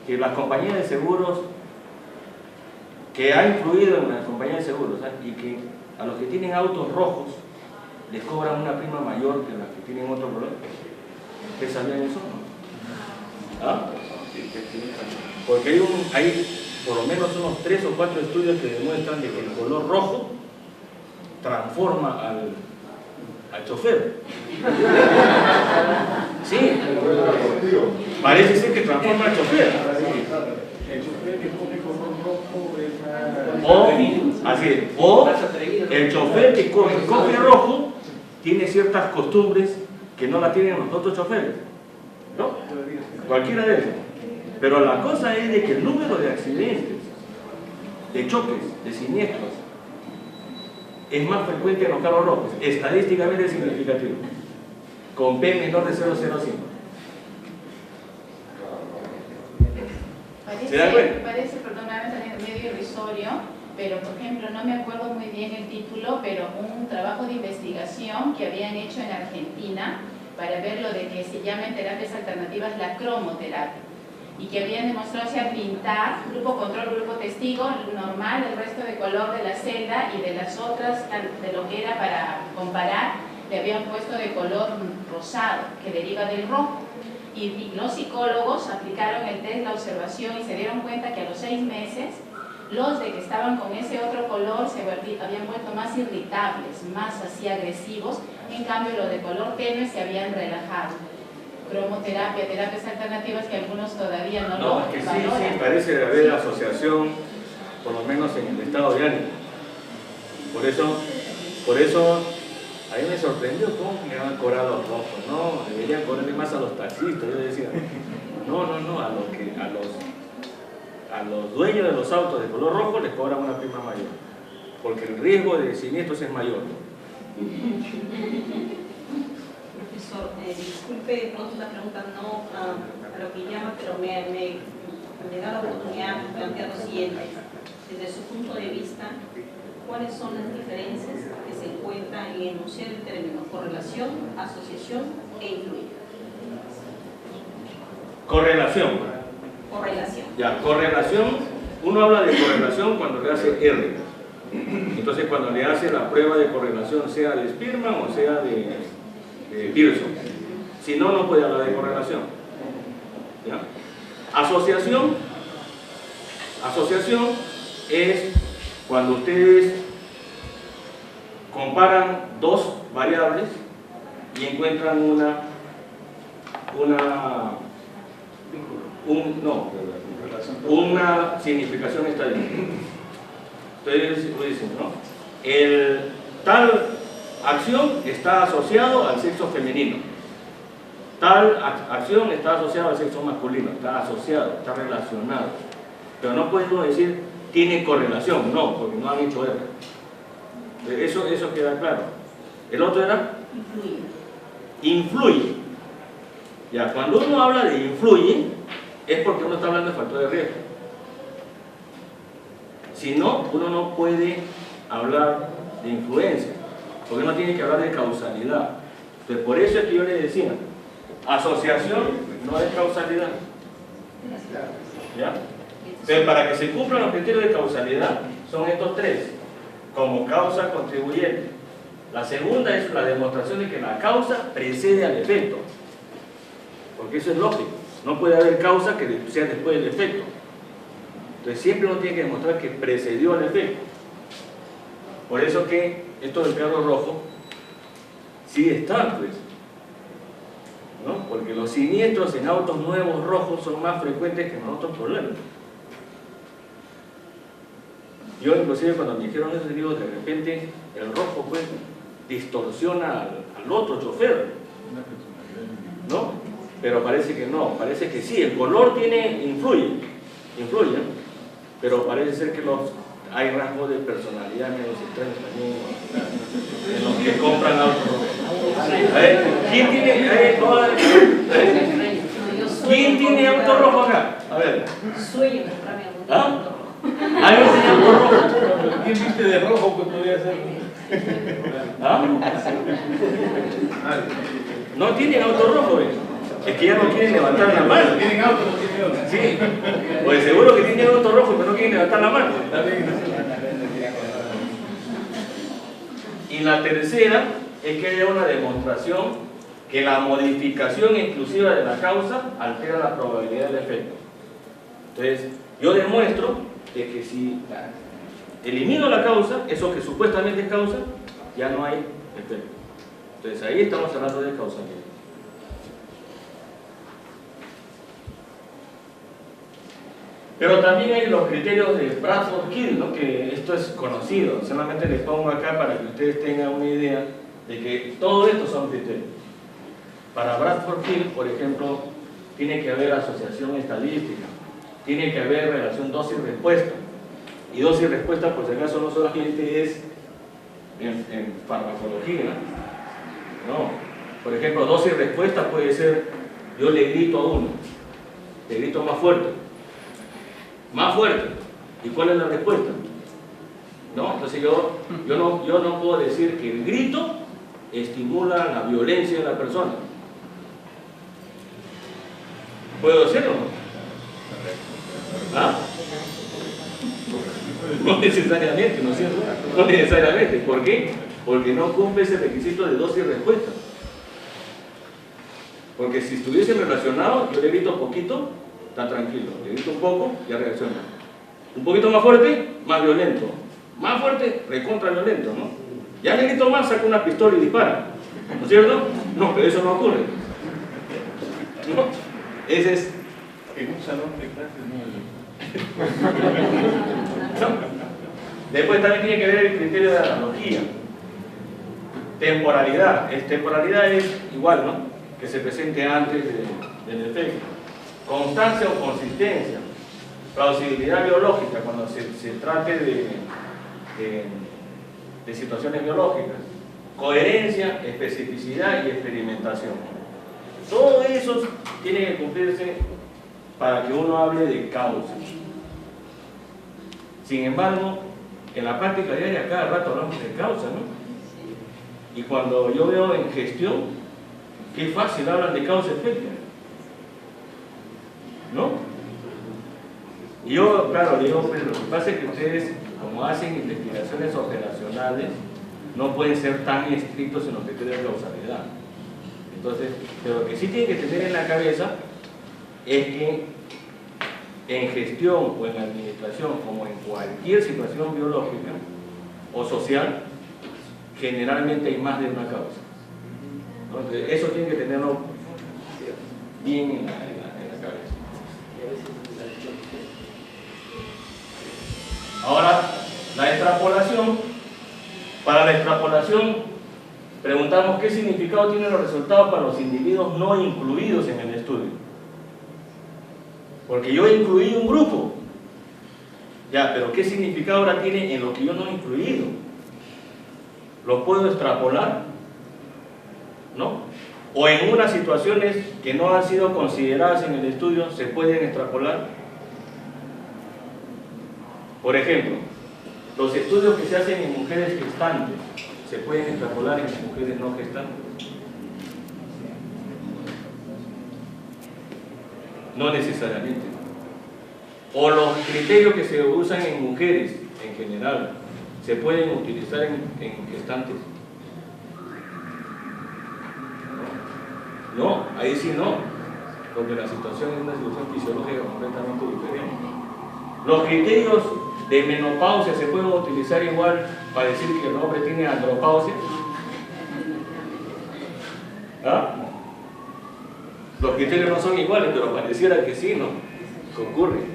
que las compañías de seguros, que ha influido en las compañías de seguros, ¿sabes? Y que a los que tienen autos rojos les cobran una prima mayor que a los que tienen otro color. ¿Ustedes sabían eso? ¿Ah? Porque hay por lo menos unos 3 o 4 estudios que demuestran de que el color rojo transforma al chofer. Sí, parece ser que transforma al chofer. El chofer que come color rojo es O el chofer que coge rojo tiene ciertas costumbres que no la tienen los otros choferes, ¿no? Cualquiera de ellos. Pero la cosa es de que el número de accidentes, de choques, de siniestros, es más frecuente en los carros rojos, estadísticamente significativo, con P menor de 0,05. ¿Se da cuenta? Parece, perdóname, medio irrisorio, pero por ejemplo, no me acuerdo muy bien el título, pero un trabajo de investigación que habían hecho en Argentina para ver lo de que se llama en terapias alternativas la cromoterapia, y que habían demostrado, o sea, pintar, grupo control, grupo testigo, normal, el resto de color de la celda, y de las otras, de lo que era para comparar, le habían puesto de color rosado, que deriva del rojo. Y los psicólogos aplicaron el test, la observación, y se dieron cuenta que a los 6 meses, los de que estaban con ese otro color se habían vuelto más irritables, más así agresivos, en cambio los de color tenue se habían relajado. Cromoterapia, terapias alternativas que algunos todavía no lo No, que sí, valoran. sí, parece haber asociación, por lo menos en el estado de ánimo. Por eso a mí me sorprendió cómo me han cobrado los rojos. No, deberían cobrarle más a los taxistas. Yo decía, no, a los dueños de los autos de color rojo les cobran una prima mayor, porque el riesgo de siniestros es mayor. Profesor, disculpe, pronto la pregunta no a lo que llama, pero me da la oportunidad de plantear lo siguiente. Desde su punto de vista, ¿cuáles son las diferencias que se encuentran en enunciar el término correlación, asociación e influir? Correlación. Correlación. Ya, correlación, uno habla de correlación cuando le hace R. Entonces, cuando le hace la prueba de correlación, sea de Spearman o sea de Pearson. Si no, no puede hablar de correlación. ¿Ya? Asociación es cuando ustedes comparan dos variables y encuentran una significación estadística. Entonces dicen, ¿no? El tal acción está asociado al sexo femenino, tal acción está asociada al sexo masculino, está asociado, está relacionado, pero no puede uno decir tiene correlación, no, porque no han hecho R. Eso queda claro. El otro era influye. Ya, cuando uno habla de influye es porque uno está hablando de factor de riesgo. Si no, uno no puede hablar de influencia, porque uno tiene que hablar de causalidad. Entonces, por eso es que yo le decía, asociación no es causalidad. ¿Ya? Entonces, para que se cumplan los criterios de causalidad, son estos tres, como causa contribuyente. La segunda es la demostración de que la causa precede al efecto, porque eso es lógico. No puede haber causa que sea después del efecto. Entonces siempre uno tiene que demostrar que precedió al efecto. Por eso que esto del carro rojo sí está, pues, ¿no? Porque los siniestros en autos nuevos rojos son más frecuentes que en otros problemas. Yo inclusive cuando me dijeron eso digo, de repente el rojo pues distorsiona al otro chofer, ¿no? Pero parece que no, parece que sí, el color influye, pero parece ser que hay rasgos de personalidad menos extraños también en los que compran autos rojos. ¿Quién tiene auto rojo acá? A ver. Sueño comprarme algún ¿Ah? auto rojo. Hay un auto rojo. ¿Quién viste de rojo que podría ser? ¿Ah? No tienen auto rojo, ¿ves? Es que ya no quieren levantar la mano. ¿Tienen auto o no tienen auto? Sí, pues seguro que tienen auto rojo, pero no quieren levantar la mano. Y la tercera es que haya una demostración que la modificación exclusiva de la causa altera la probabilidad del efecto. Entonces, yo demuestro de que si elimino la causa, eso que supuestamente es causa, ya no hay efecto. Entonces, ahí estamos hablando de causalidad. Pero también hay los criterios de Bradford-Hill, ¿no? Que esto es conocido, solamente les pongo acá para que ustedes tengan una idea de que todo esto son criterios. Para Bradford-Hill, por ejemplo, tiene que haber asociación estadística, tiene que haber relación dosis-respuesta. Y dosis-respuesta, por si acaso, no solamente es en farmacología, no. Por ejemplo, dosis-respuesta puede ser, yo le grito a uno, le grito más fuerte. Más fuerte. ¿Y cuál es la respuesta? ¿No? Entonces yo no puedo decir que el grito estimula la violencia de la persona. ¿Puedo hacerlo o no? ¿Ah? No necesariamente, ¿no es cierto? No necesariamente. ¿Por qué? Porque no cumple ese requisito de dosis y respuesta. Porque si estuviesen relacionados, yo le grito poquito, está tranquilo. Le grito un poco, ya reacciona. Un poquito más fuerte, más violento. Más fuerte, recontra violento, ¿no? Ya le grito más, saca una pistola y dispara. ¿No es cierto? No, pero eso no ocurre. ¿No? Ese es... En un salón de clases no. Después también tiene que ver el criterio de analogía. Temporalidad. Temporalidad es igual, ¿no? Que se presente antes del efecto. Constancia o consistencia. Plausibilidad biológica, cuando se trate de situaciones biológicas. Coherencia, especificidad y experimentación. Todo eso tiene que cumplirse para que uno hable de causa. Sin embargo, en la práctica diaria cada rato hablamos de causa, ¿no? Y cuando yo veo en gestión, qué fácil hablan de causa-efecto, ¿no? Y yo, claro, digo, pero lo que pasa es que ustedes, como hacen investigaciones operacionales, no pueden ser tan estrictos en los criterios de causalidad. Entonces, pero lo que sí tienen que tener en la cabeza es que en gestión o en administración, como en cualquier situación biológica o social, generalmente hay más de una causa. Entonces, eso tiene que tenerlo bien en la cabeza. Ahora, la extrapolación. Para la extrapolación, preguntamos qué significado tienen los resultados para los individuos no incluidos en el estudio. Porque yo incluí un grupo. Ya, pero ¿qué significado ahora tiene en lo que yo no he incluido? ¿Lo puedo extrapolar? ¿No? O en unas situaciones que no han sido consideradas en el estudio, ¿se pueden extrapolar? Por ejemplo, los estudios que se hacen en mujeres gestantes, ¿se pueden extrapolar en mujeres no gestantes? No necesariamente. O los criterios que se usan en mujeres en general, ¿se pueden utilizar en gestantes? No, ahí sí no, porque la situación es una situación fisiológica completamente diferente. Los criterios de menopausia se pueden utilizar igual para decir que el hombre tiene andropausia. ¿Ah? Los criterios no son iguales, pero pareciera que sí, ¿no? Que ocurre.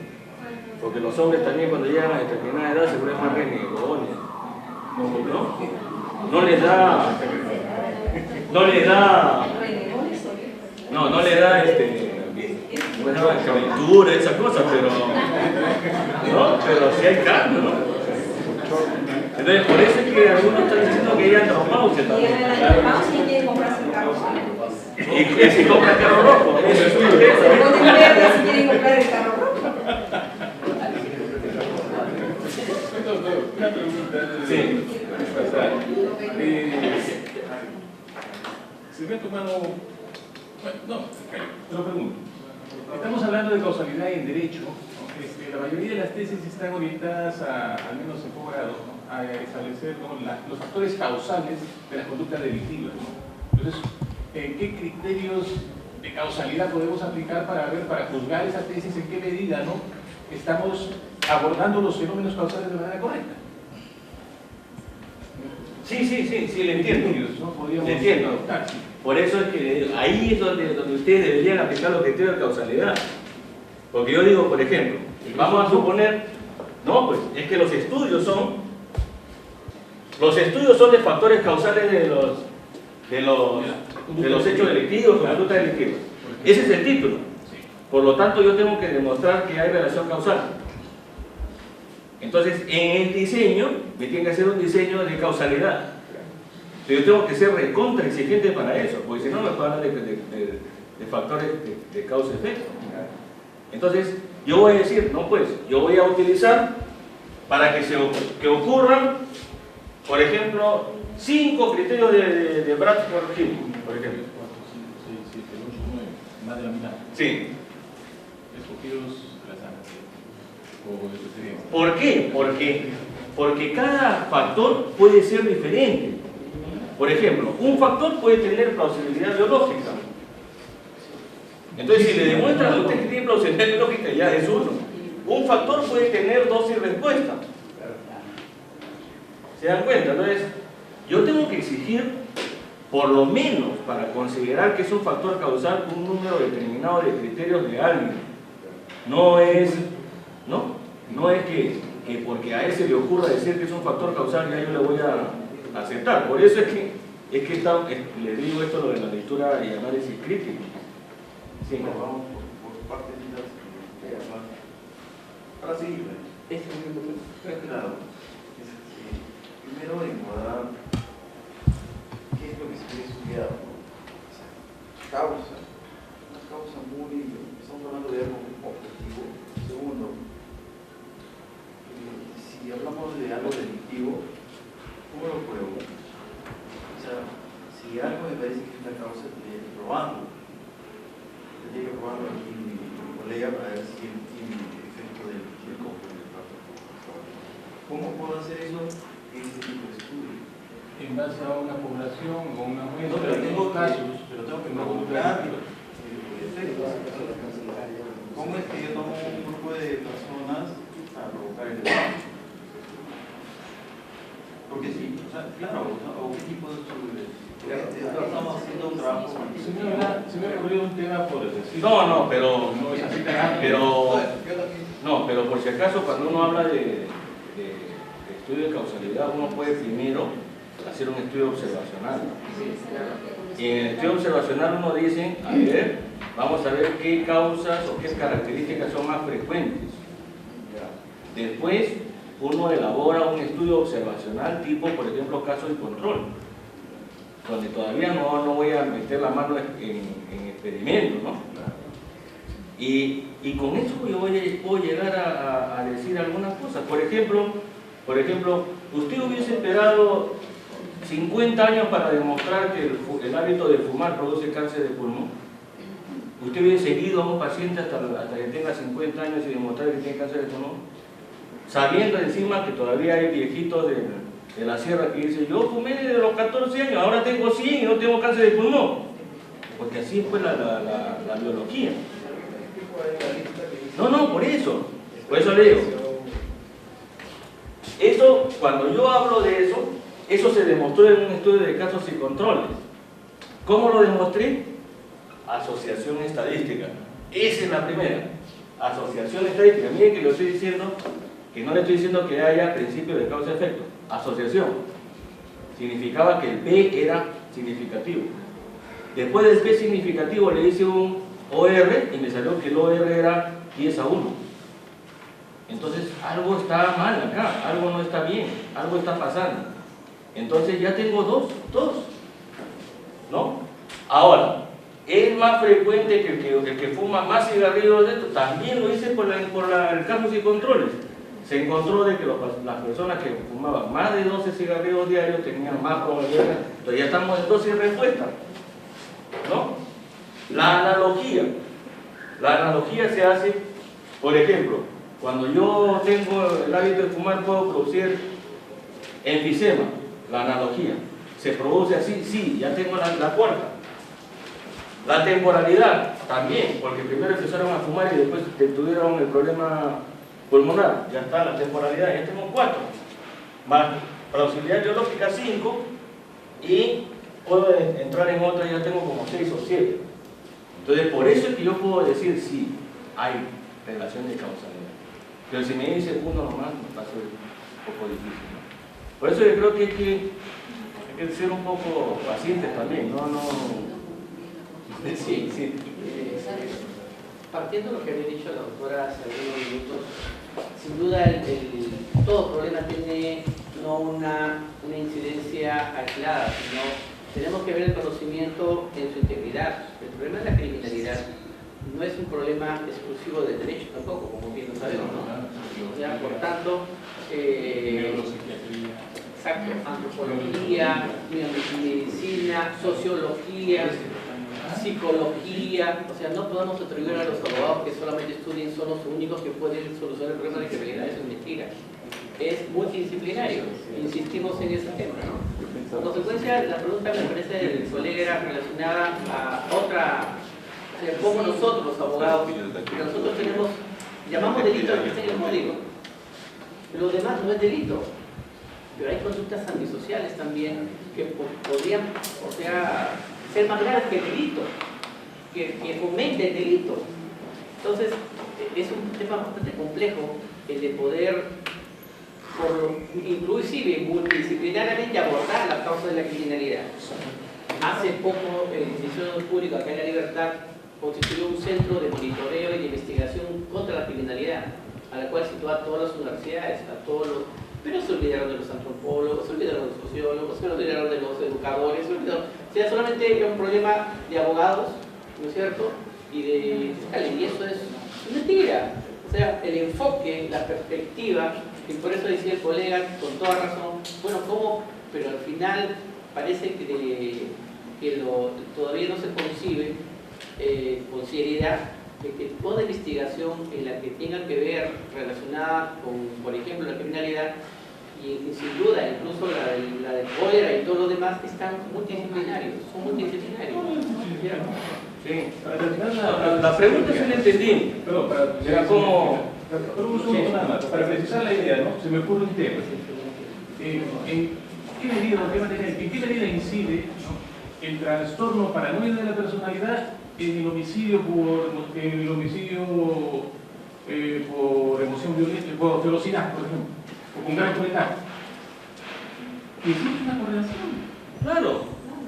Porque los hombres también cuando llegan a determinada edad se vuelven más renegones. ¿No? No les da calentura, esa cosa, pero sí hay cambio, ¿no? Entonces, por eso es que algunos están diciendo que hay andropausia también. Y quieren comprarse el carro. Y que si compra el carro rojo, eso es un si quieren comprar el carro rojo. Doctor, una pregunta. Sí. Se me ha tomado... Bueno, no, te lo pregunto. Estamos hablando de causalidad en derecho. La mayoría de las tesis están orientadas, al menos en poco grado, a establecer los factores causales de las conductas delictivas. Entonces, ¿qué criterios de causalidad podemos aplicar para juzgar esa tesis? ¿En qué medida estamos abordando los fenómenos causales de manera correcta? Sí, le entiendo. ¿No? Le entiendo. Adoptar, sí. Por eso es que ahí es donde ustedes deberían aplicar los criterios de causalidad. Porque yo digo, por ejemplo, vamos a suponer, no, pues es que los estudios son de factores causales de los hechos delictivos, conductas delictivas. Ese es el título. Por lo tanto, yo tengo que demostrar que hay relación causal. Entonces, en el diseño, me tiene que hacer un diseño de causalidad. Yo tengo que ser recontra exigente para eso, porque si no me puedo hablar de factores de causa-efecto. Entonces, yo voy a decir, no, pues, yo voy a utilizar para que ocurran, por ejemplo, 5 criterios de Bradford-Hill, por ejemplo. 4, 5, 6, 7, 8, 9, más de la mitad. Sí. Escogidos al azar. ¿Por qué? Porque cada factor puede ser diferente. Por ejemplo, un factor puede tener plausibilidad biológica. Entonces, si le demuestran a usted que tiene plausibilidad biológica, ya es uno. Un factor puede tener dosis y respuesta. ¿Se dan cuenta? Entonces, yo tengo que exigir, por lo menos, para considerar que es un factor causal, un número determinado de criterios de alguien. No es que porque a él se le ocurra decir que es un factor causal, ya yo le voy a aceptar. Por eso es que le digo esto lo de la lectura y análisis crítico. Sí, vamos por partes. Ahora sí, claro. Primero encuadrar qué es lo que se quiere estudiar, ¿no? O sea, causa, una causa muy, estamos hablando de algo objetivo. Segundo, si hablamos de algo delictivo, ¿cómo lo pruebo? O sea, si algo me parece que es una causa, tendría que probarlo. Tendría que probarlo aquí en mi colega para ver si tiene efecto del componente. ¿Cómo puedo hacer eso en este tipo de estudio? En base a una población o una muestra, Pero tengo casos, pero tengo que provocar efectos. ¿Cómo es que yo tomo un grupo de personas para provocar el efecto? Porque sí, o sea, claro, o qué tipo de estudios. Estamos haciendo un trabajo. Se me ha ocurrido un tema por decir. pero No es así tan pero por si acaso, cuando uno habla de estudio de causalidad, uno puede primero hacer un estudio observacional. Y en el estudio observacional uno dice, a ver, vamos a ver qué causas o qué características son más frecuentes. Después uno elabora un estudio observacional tipo, por ejemplo, caso de control, donde todavía no voy a meter la mano en experimentos, ¿no? Y con eso yo puedo llegar a decir algunas cosas. Por ejemplo, usted hubiese esperado 50 años para demostrar que el hábito de fumar produce cáncer de pulmón. Usted hubiese seguido a un paciente hasta que tenga 50 años y demostrar que tiene cáncer de pulmón, sabiendo encima que todavía hay viejitos de la sierra que dicen, yo fumé desde los 14 años, ahora tengo 100 y no tengo cáncer de pulmón. Porque así fue la biología. No, por eso le digo. Eso, cuando yo hablo de eso se demostró en un estudio de casos y controles. ¿Cómo lo demostré? Asociación estadística. Esa es la primera. Asociación estadística. Miren que lo estoy diciendo, que no le estoy diciendo que haya principio de causa-efecto. Asociación. Significaba que el P era significativo. Después del P significativo le hice un OR y me salió que el OR era 10 a 1. Entonces algo está mal acá, algo no está bien, algo está pasando. Entonces ya tengo dos, ¿no? Ahora, es más frecuente que el que fuma más cigarrillos de esto, también lo hice por el casos y controles. se encontró de que las personas que fumaban más de 12 cigarrillos diarios tenían más probabilidades. Entonces ya estamos en dosis respuesta, ¿no? La analogía se hace, por ejemplo, cuando yo tengo el hábito de fumar puedo producir enfisema, la analogía. ¿Se produce así? Sí, ya tengo la cuarta. La temporalidad también, porque primero empezaron a fumar y después tuvieron el problema pulmonar, ya está la temporalidad, ya tengo 4. Más plausibilidad biológica 5 y puedo entrar en otra, ya tengo como 6 o 7. Entonces, por eso es que yo puedo decir sí, hay relación de causalidad. Pero si me dice uno nomás, me pasa un poco difícil, ¿no? Por eso yo creo que hay que ser un poco pacientes también, no. Sí, sí. Partiendo de lo que había dicho la doctora hace algunos minutos, sin duda todo problema tiene no una incidencia aislada, sino tenemos que ver el conocimiento en su integridad. El problema de la criminalidad no es un problema exclusivo del derecho tampoco, como bien lo sabemos, ¿no? O sea, por tanto, exacto, antropología, medicina, sociología, psicología, o sea, no podemos atribuir a los abogados que solamente estudien, son los únicos que pueden solucionar el problema de criminalidad, eso es mentira. Es multidisciplinario, insistimos en ese tema, ¿no? En consecuencia, la pregunta me parece del colega era relacionada a otra, o sea, como nosotros los abogados, que nosotros llamamos delito al que está en el código, pero lo demás no es delito. Pero hay conductas antisociales también que podrían, o sea, ser más graves que el delito, que fomente el delito. Entonces, es un tema bastante complejo el de poder, inclusive multidisciplinariamente, abordar la causa de la criminalidad. Hace poco, el Ministerio Público acá en La Libertad constituyó un centro de monitoreo y de investigación contra la criminalidad, a la cual situó a todas las universidades, a todos los... Pero se olvidaron de los antropólogos, se olvidaron de los sociólogos, se olvidaron de los educadores, se olvidaron... O sea, solamente es un problema de abogados, ¿no es cierto? Y de fiscales, y eso es mentira. O sea, el enfoque, la perspectiva, y por eso decía el colega con toda razón, bueno, ¿cómo? Pero al final parece que todavía no se concibe con seriedad de que toda investigación en la que tenga que ver relacionada con, por ejemplo, la criminalidad, y sin duda, incluso la de cólera y todo lo demás, están multidisciplinarios, son multidisciplinarios. Sí. La pregunta se la entendí. Perdón, era como... Pero un segundo nada más, para precisar la idea, ¿no? Se me ocurre un tema. ¿En qué medida incide, ¿no?, el trastorno paranoide de la personalidad en el homicidio por emoción violenta, por velocidad, por ejemplo, o con gran crueldad? ¿Existe una correlación? Claro,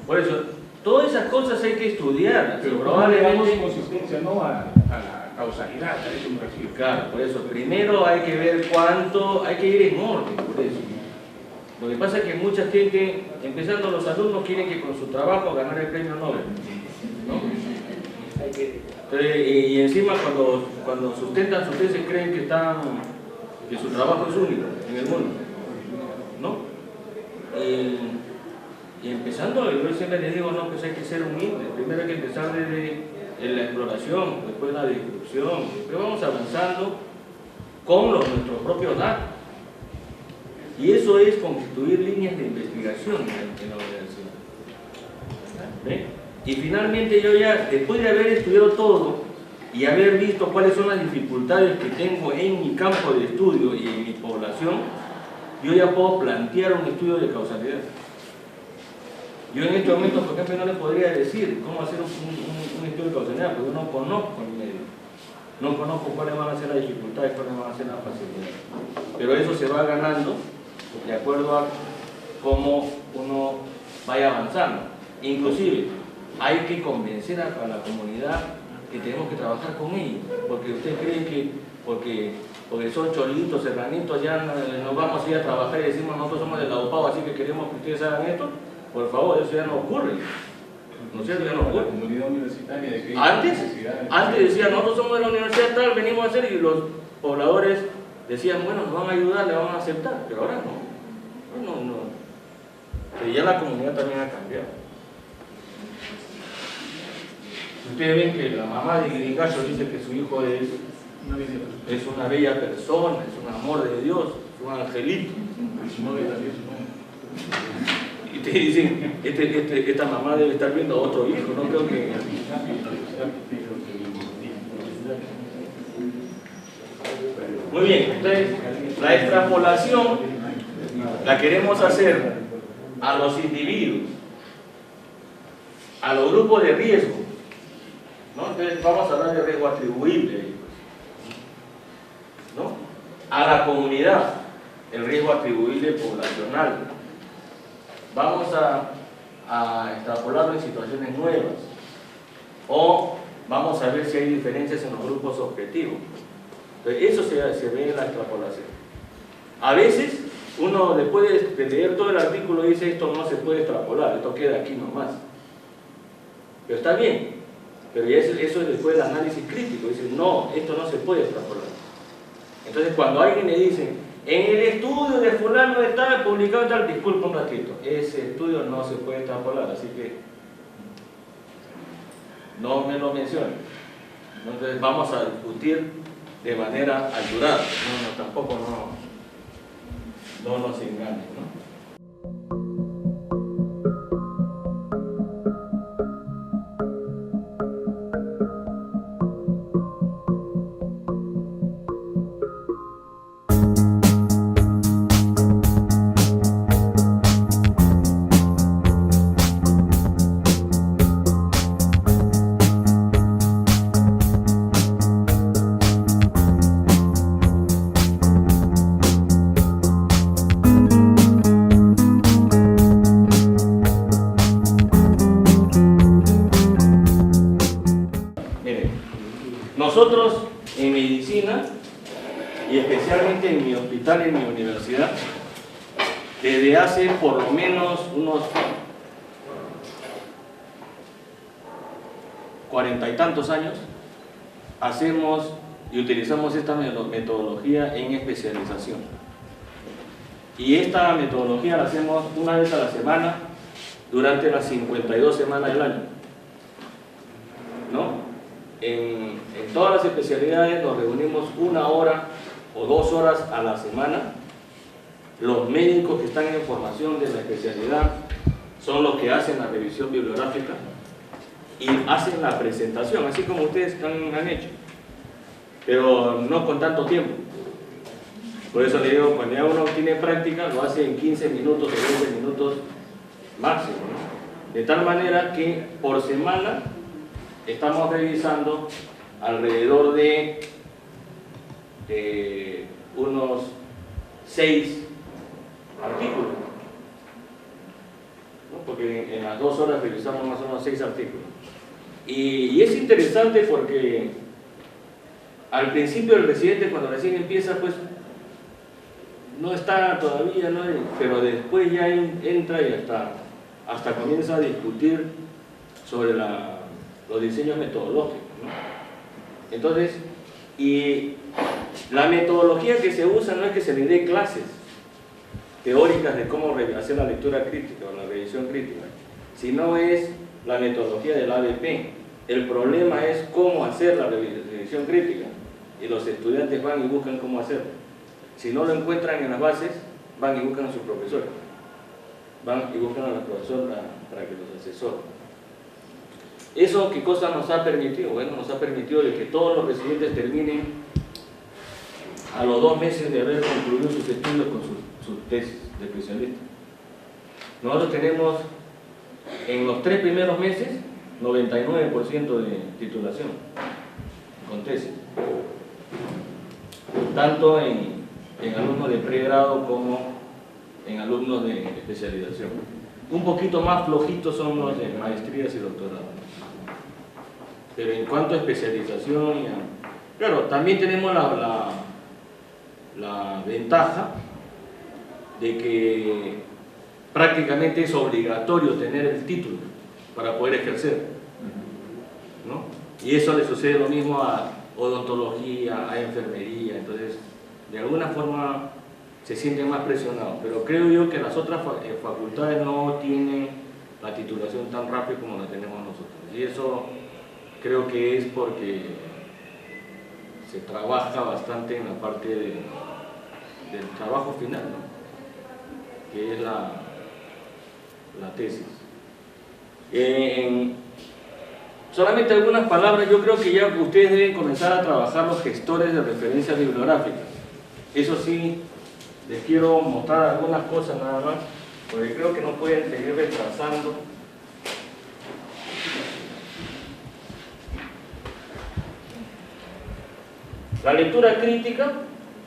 por eso, todas esas cosas hay que estudiar. Pero probablemente damos consistencia no a la causalidad, a eso me refiero. Claro, por eso, primero hay que ver cuánto, hay que ir en orden, por eso. Lo que pasa es que mucha gente, empezando los alumnos, quieren que con su trabajo ganar el premio Nobel, ¿no? Y encima cuando sustentan su tesis creen que su trabajo es único en el mundo, ¿no? Y empezando, yo siempre les digo, no, pues hay que ser humilde. Primero hay que empezar desde la exploración, después la descripción, después vamos avanzando con nuestros propios datos. Y eso es constituir líneas de investigación en la universidad. ¿Ve? Y finalmente yo ya, después de haber estudiado todo y haber visto cuáles son las dificultades que tengo en mi campo de estudio y en mi población, yo ya puedo plantear un estudio de causalidad. Yo en este momento, por ejemplo, no les podría decir cómo hacer un estudio de causalidad, porque yo no conozco el medio. No conozco cuáles van a ser las dificultades, cuáles van a ser las facilidades. Pero eso se va ganando de acuerdo a cómo uno vaya avanzando. Inclusive, hay que convencer a la comunidad que tenemos que trabajar con ellos, porque ustedes creen que porque son cholitos, serranitos, ya nos vamos a ir a trabajar y decimos nosotros somos de la UPAO, así que queremos que ustedes hagan esto. Por favor, eso ya no ocurre. ¿No es cierto? Ya no ocurre. La comunidad universitaria de Antes decían, nosotros somos de la universidad tal, venimos a hacer, y los pobladores decían, bueno, nos van a ayudar, le van a aceptar, pero ahora no. Pero ya la comunidad también ha cambiado. Ustedes ven que la mamá de Gringallo dice que su hijo es una bella persona, es un amor de Dios, es un angelito. Y te dicen, esta mamá debe estar viendo a otro hijo, no creo que... Muy bien, entonces la extrapolación la queremos hacer a los individuos, a los grupos de riesgo, ¿no? Entonces vamos a hablar de riesgo atribuible, ¿no? A la comunidad, el riesgo atribuible poblacional. Vamos a extrapolarlo en situaciones nuevas, o vamos a ver si hay diferencias en los grupos objetivos. Entonces, eso se ve en la extrapolación. A veces uno, después de leer todo el artículo, dice esto no se puede extrapolar, esto queda aquí nomás. Pero está bien, pero ya eso es después del análisis crítico, dice no, esto no se puede extrapolar. Entonces cuando alguien le dice, en el estudio de fulano está publicado tal, disculpa un ratito, ese estudio no se puede extrapolar, así que no me lo mencionen. Entonces vamos a discutir de manera ayudada, tampoco no nos engañen, ¿no? Nosotros en medicina, y especialmente en mi hospital, en mi universidad, desde hace por lo menos unos 40 y tantos años, hacemos y utilizamos esta metodología en especialización. Y esta metodología la hacemos una vez a la semana durante las 52 semanas del año, ¿no? En todas las especialidades nos reunimos 1 hora o 2 horas a la semana. Los médicos que están en formación de la especialidad son los que hacen la revisión bibliográfica y hacen la presentación, así como ustedes han hecho, pero no con tanto tiempo. Por eso le digo, cuando ya uno tiene práctica, lo hace en 15 minutos o 20 minutos máximo, ¿no? De tal manera que por semana estamos revisando alrededor de unos 6 artículos, ¿no? Porque en las 2 horas revisamos más o menos 6 artículos. Y es interesante porque al principio el residente, cuando recién empieza, pues no está todavía, ¿no? Pero después ya entra y hasta comienza a discutir sobre los diseños metodológicos, ¿no? Entonces, y la metodología que se usa no es que se le dé clases teóricas de cómo hacer la lectura crítica o la revisión crítica, sino es la metodología del ABP. El problema es cómo hacer la revisión crítica, y los estudiantes van y buscan cómo hacerlo. Si no lo encuentran en las bases, van y buscan a su profesor, van y buscan a la profesora para que los asesore. ¿Eso qué cosa nos ha permitido? Bueno, nos ha permitido de que todos los residentes terminen a los 2 meses de haber concluido sus estudios con sus tesis de especialista. Nosotros tenemos en los 3 primeros meses 99% de titulación con tesis, tanto en alumnos de pregrado como en alumnos de especialización. Un poquito más flojitos son los de maestrías y doctorados. Pero en cuanto a especialización, claro, también tenemos la ventaja de que prácticamente es obligatorio tener el título para poder ejercer, ¿no? Y eso le sucede lo mismo a odontología, a enfermería. Entonces de alguna forma se sienten más presionados, pero creo yo que las otras facultades no tienen la titulación tan rápido como la tenemos nosotros, y eso creo que es porque se trabaja bastante en la parte del trabajo final, ¿no? Que es la tesis. Solamente algunas palabras. Yo creo que ya ustedes deben comenzar a trabajar los gestores de referencias bibliográficas. Eso sí, les quiero mostrar algunas cosas nada más, porque creo que no pueden seguir retrasando. La lectura crítica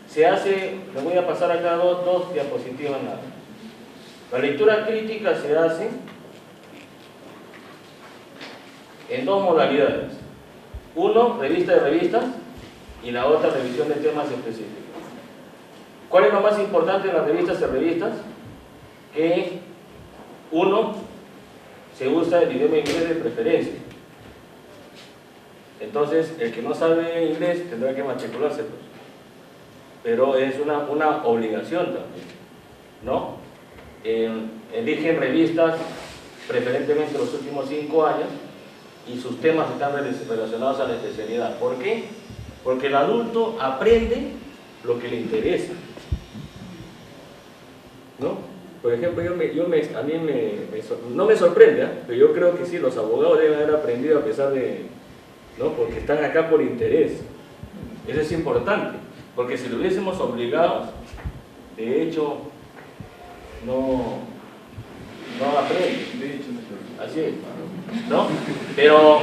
se hace, me voy a pasar acá dos diapositivas nada. La lectura crítica se hace en dos modalidades. Uno, revista de revistas, y la otra, revisión de temas específicos. ¿Cuál es lo más importante en las revistas y revistas? Que uno, se usa el idioma inglés de preferencia. Entonces, el que no sabe inglés tendrá que matricularse, pues. Pero es una obligación también, ¿no? Eligen revistas preferentemente los últimos 5 años y sus temas están relacionados a la especialidad. ¿Por qué? Porque el adulto aprende lo que le interesa, ¿no? Por ejemplo, a mí no me sorprende, pero yo creo que sí, los abogados deben haber aprendido a pesar de, ¿no? Porque están acá por interés. Eso es importante, porque si lo hubiésemos obligado, de hecho, no aprenden. De hecho, Así es, ¿no? Pero,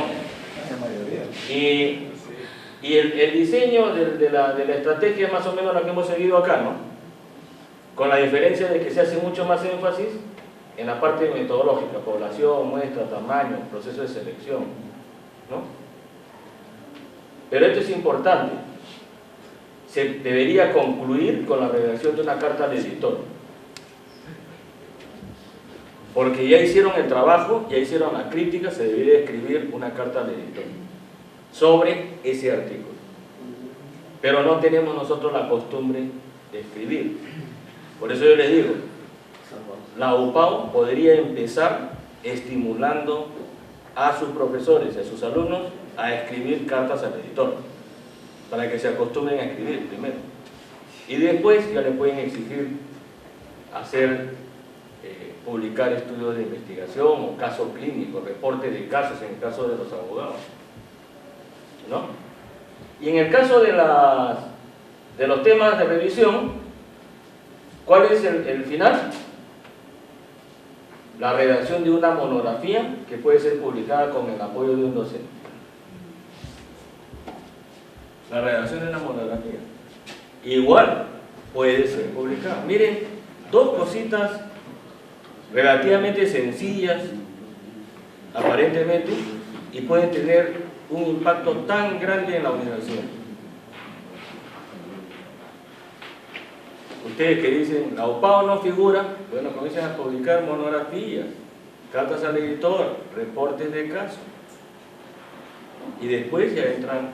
y el diseño de la estrategia es más o menos la que hemos seguido acá, ¿no? Con la diferencia de que se hace mucho más énfasis en la parte metodológica, población, muestra, tamaño, proceso de selección, ¿no? Pero esto es importante. Se debería concluir con la redacción de una carta al editor. Porque ya hicieron el trabajo, ya hicieron la crítica, se debería escribir una carta al editor sobre ese artículo. Pero no tenemos nosotros la costumbre de escribir. Por eso yo les digo, la UPAU podría empezar estimulando a sus profesores y a sus alumnos a escribir cartas al editor, para que se acostumbren a escribir primero. Y después ya le pueden exigir publicar estudios de investigación o casos clínicos, reportes de casos en el caso de los abogados, ¿no? Y en el caso de los temas de revisión, ¿cuál es el final? La redacción de una monografía que puede ser publicada con el apoyo de un docente. La redacción de una monografía igual puede ser publicada. Miren, dos cositas relativamente sencillas aparentemente, y pueden tener un impacto tan grande en la universidad. Ustedes que dicen, la UPAU no figura, bueno, comienzan a publicar monografías, cartas al editor, reportes de caso, y después ya entran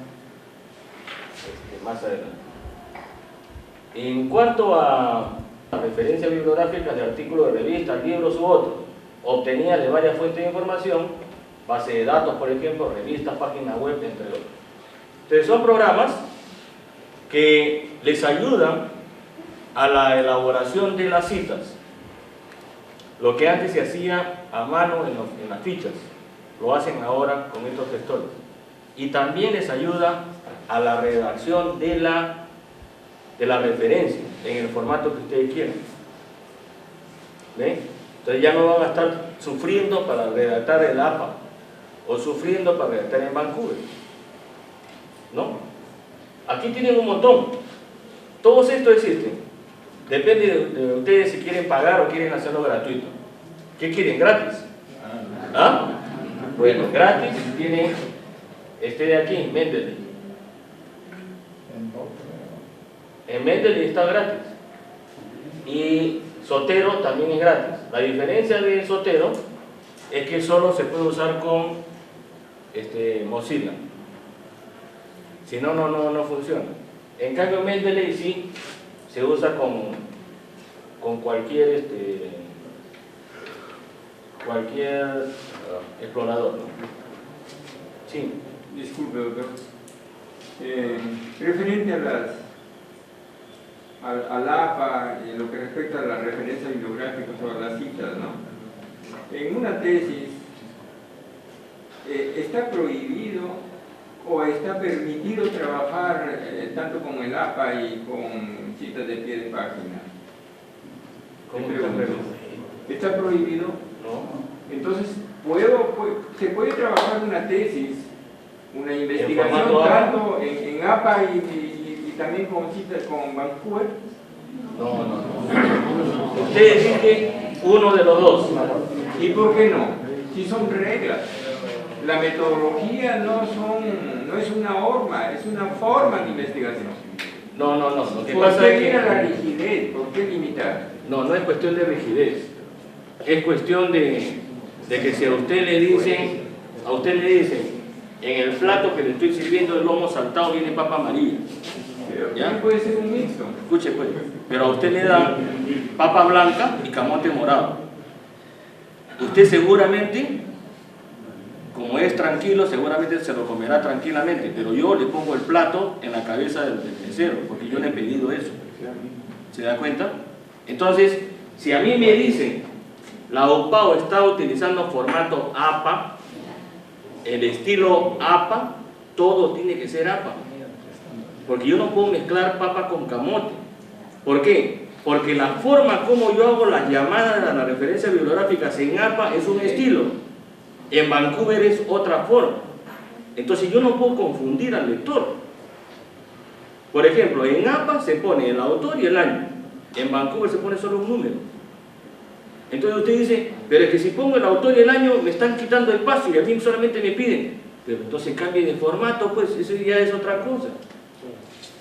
más adelante. En cuanto a referencias bibliográficas de artículos de revistas, libros u otros, obtenidas de varias fuentes de información, base de datos, por ejemplo, revistas, páginas web, entre otros. Entonces son programas que les ayudan a la elaboración de las citas. Lo que antes se hacía a mano en las fichas, lo hacen ahora con estos gestores. Y también les ayuda a la redacción de la referencia en el formato que ustedes quieran. ¿Ven? Entonces ya no van a estar sufriendo para redactar el APA o sufriendo para redactar en Vancouver, ¿no? Aquí tienen un montón. Todos estos existen. Depende de ustedes si quieren pagar o quieren hacerlo gratuito. ¿Qué quieren? ¿Gratis? ¿Ah? Bueno, gratis tiene este de aquí, Mendeley. En Mendeley está gratis. Y Zotero también es gratis. La diferencia de Zotero es que solo se puede usar con Mozilla. Si no, no funciona. En cambio, Mendeley sí se usa con cualquier explorador, ¿no? Sí. Disculpe, doctor. Referente al APA y lo que respecta a la referencia bibliográfica sobre las citas, ¿no? En una tesis, ¿está prohibido o está permitido trabajar tanto con el APA y con citas de pie de página? ¿Cómo está prohibido? ¿Está prohibido? No. Entonces, ¿se puede trabajar una tesis, una investigación formato tanto en APA y también con citas con Vancouver? No. Ustedes dicen uno de los dos. ¿Y por qué no? Si son reglas. La metodología no es una norma, es una forma de investigación. No. Lo que ¿Por pasa qué es ir a la que rigidez? ¿Por qué limitar? no es cuestión de rigidez. Es cuestión de que si a usted le dicen, en el plato que le estoy sirviendo el lomo saltado viene papa amarilla. Pero ¿Ya? también puede ser un mixto. Escuche pues, pero a usted le dan papa blanca y camote morado. Usted seguramente, como es tranquilo, seguramente se lo comerá tranquilamente, pero yo le pongo el plato en la cabeza del mesero, porque yo le he pedido eso. ¿Se da cuenta? Entonces, si a mí me dicen, la UPAO está utilizando formato APA, el estilo APA, todo tiene que ser APA. Porque yo no puedo mezclar papa con camote. ¿Por qué? Porque la forma como yo hago las llamadas a las referencias bibliográficas en APA es un estilo. En Vancouver es otra forma. Entonces yo no puedo confundir al lector. Por ejemplo, en APA se pone el autor y el año. En Vancouver se pone solo un número. Entonces usted dice, pero es que si pongo el autor y el año me están quitando el paso y a mí solamente me piden. Pero entonces cambie de formato, pues eso ya es otra cosa.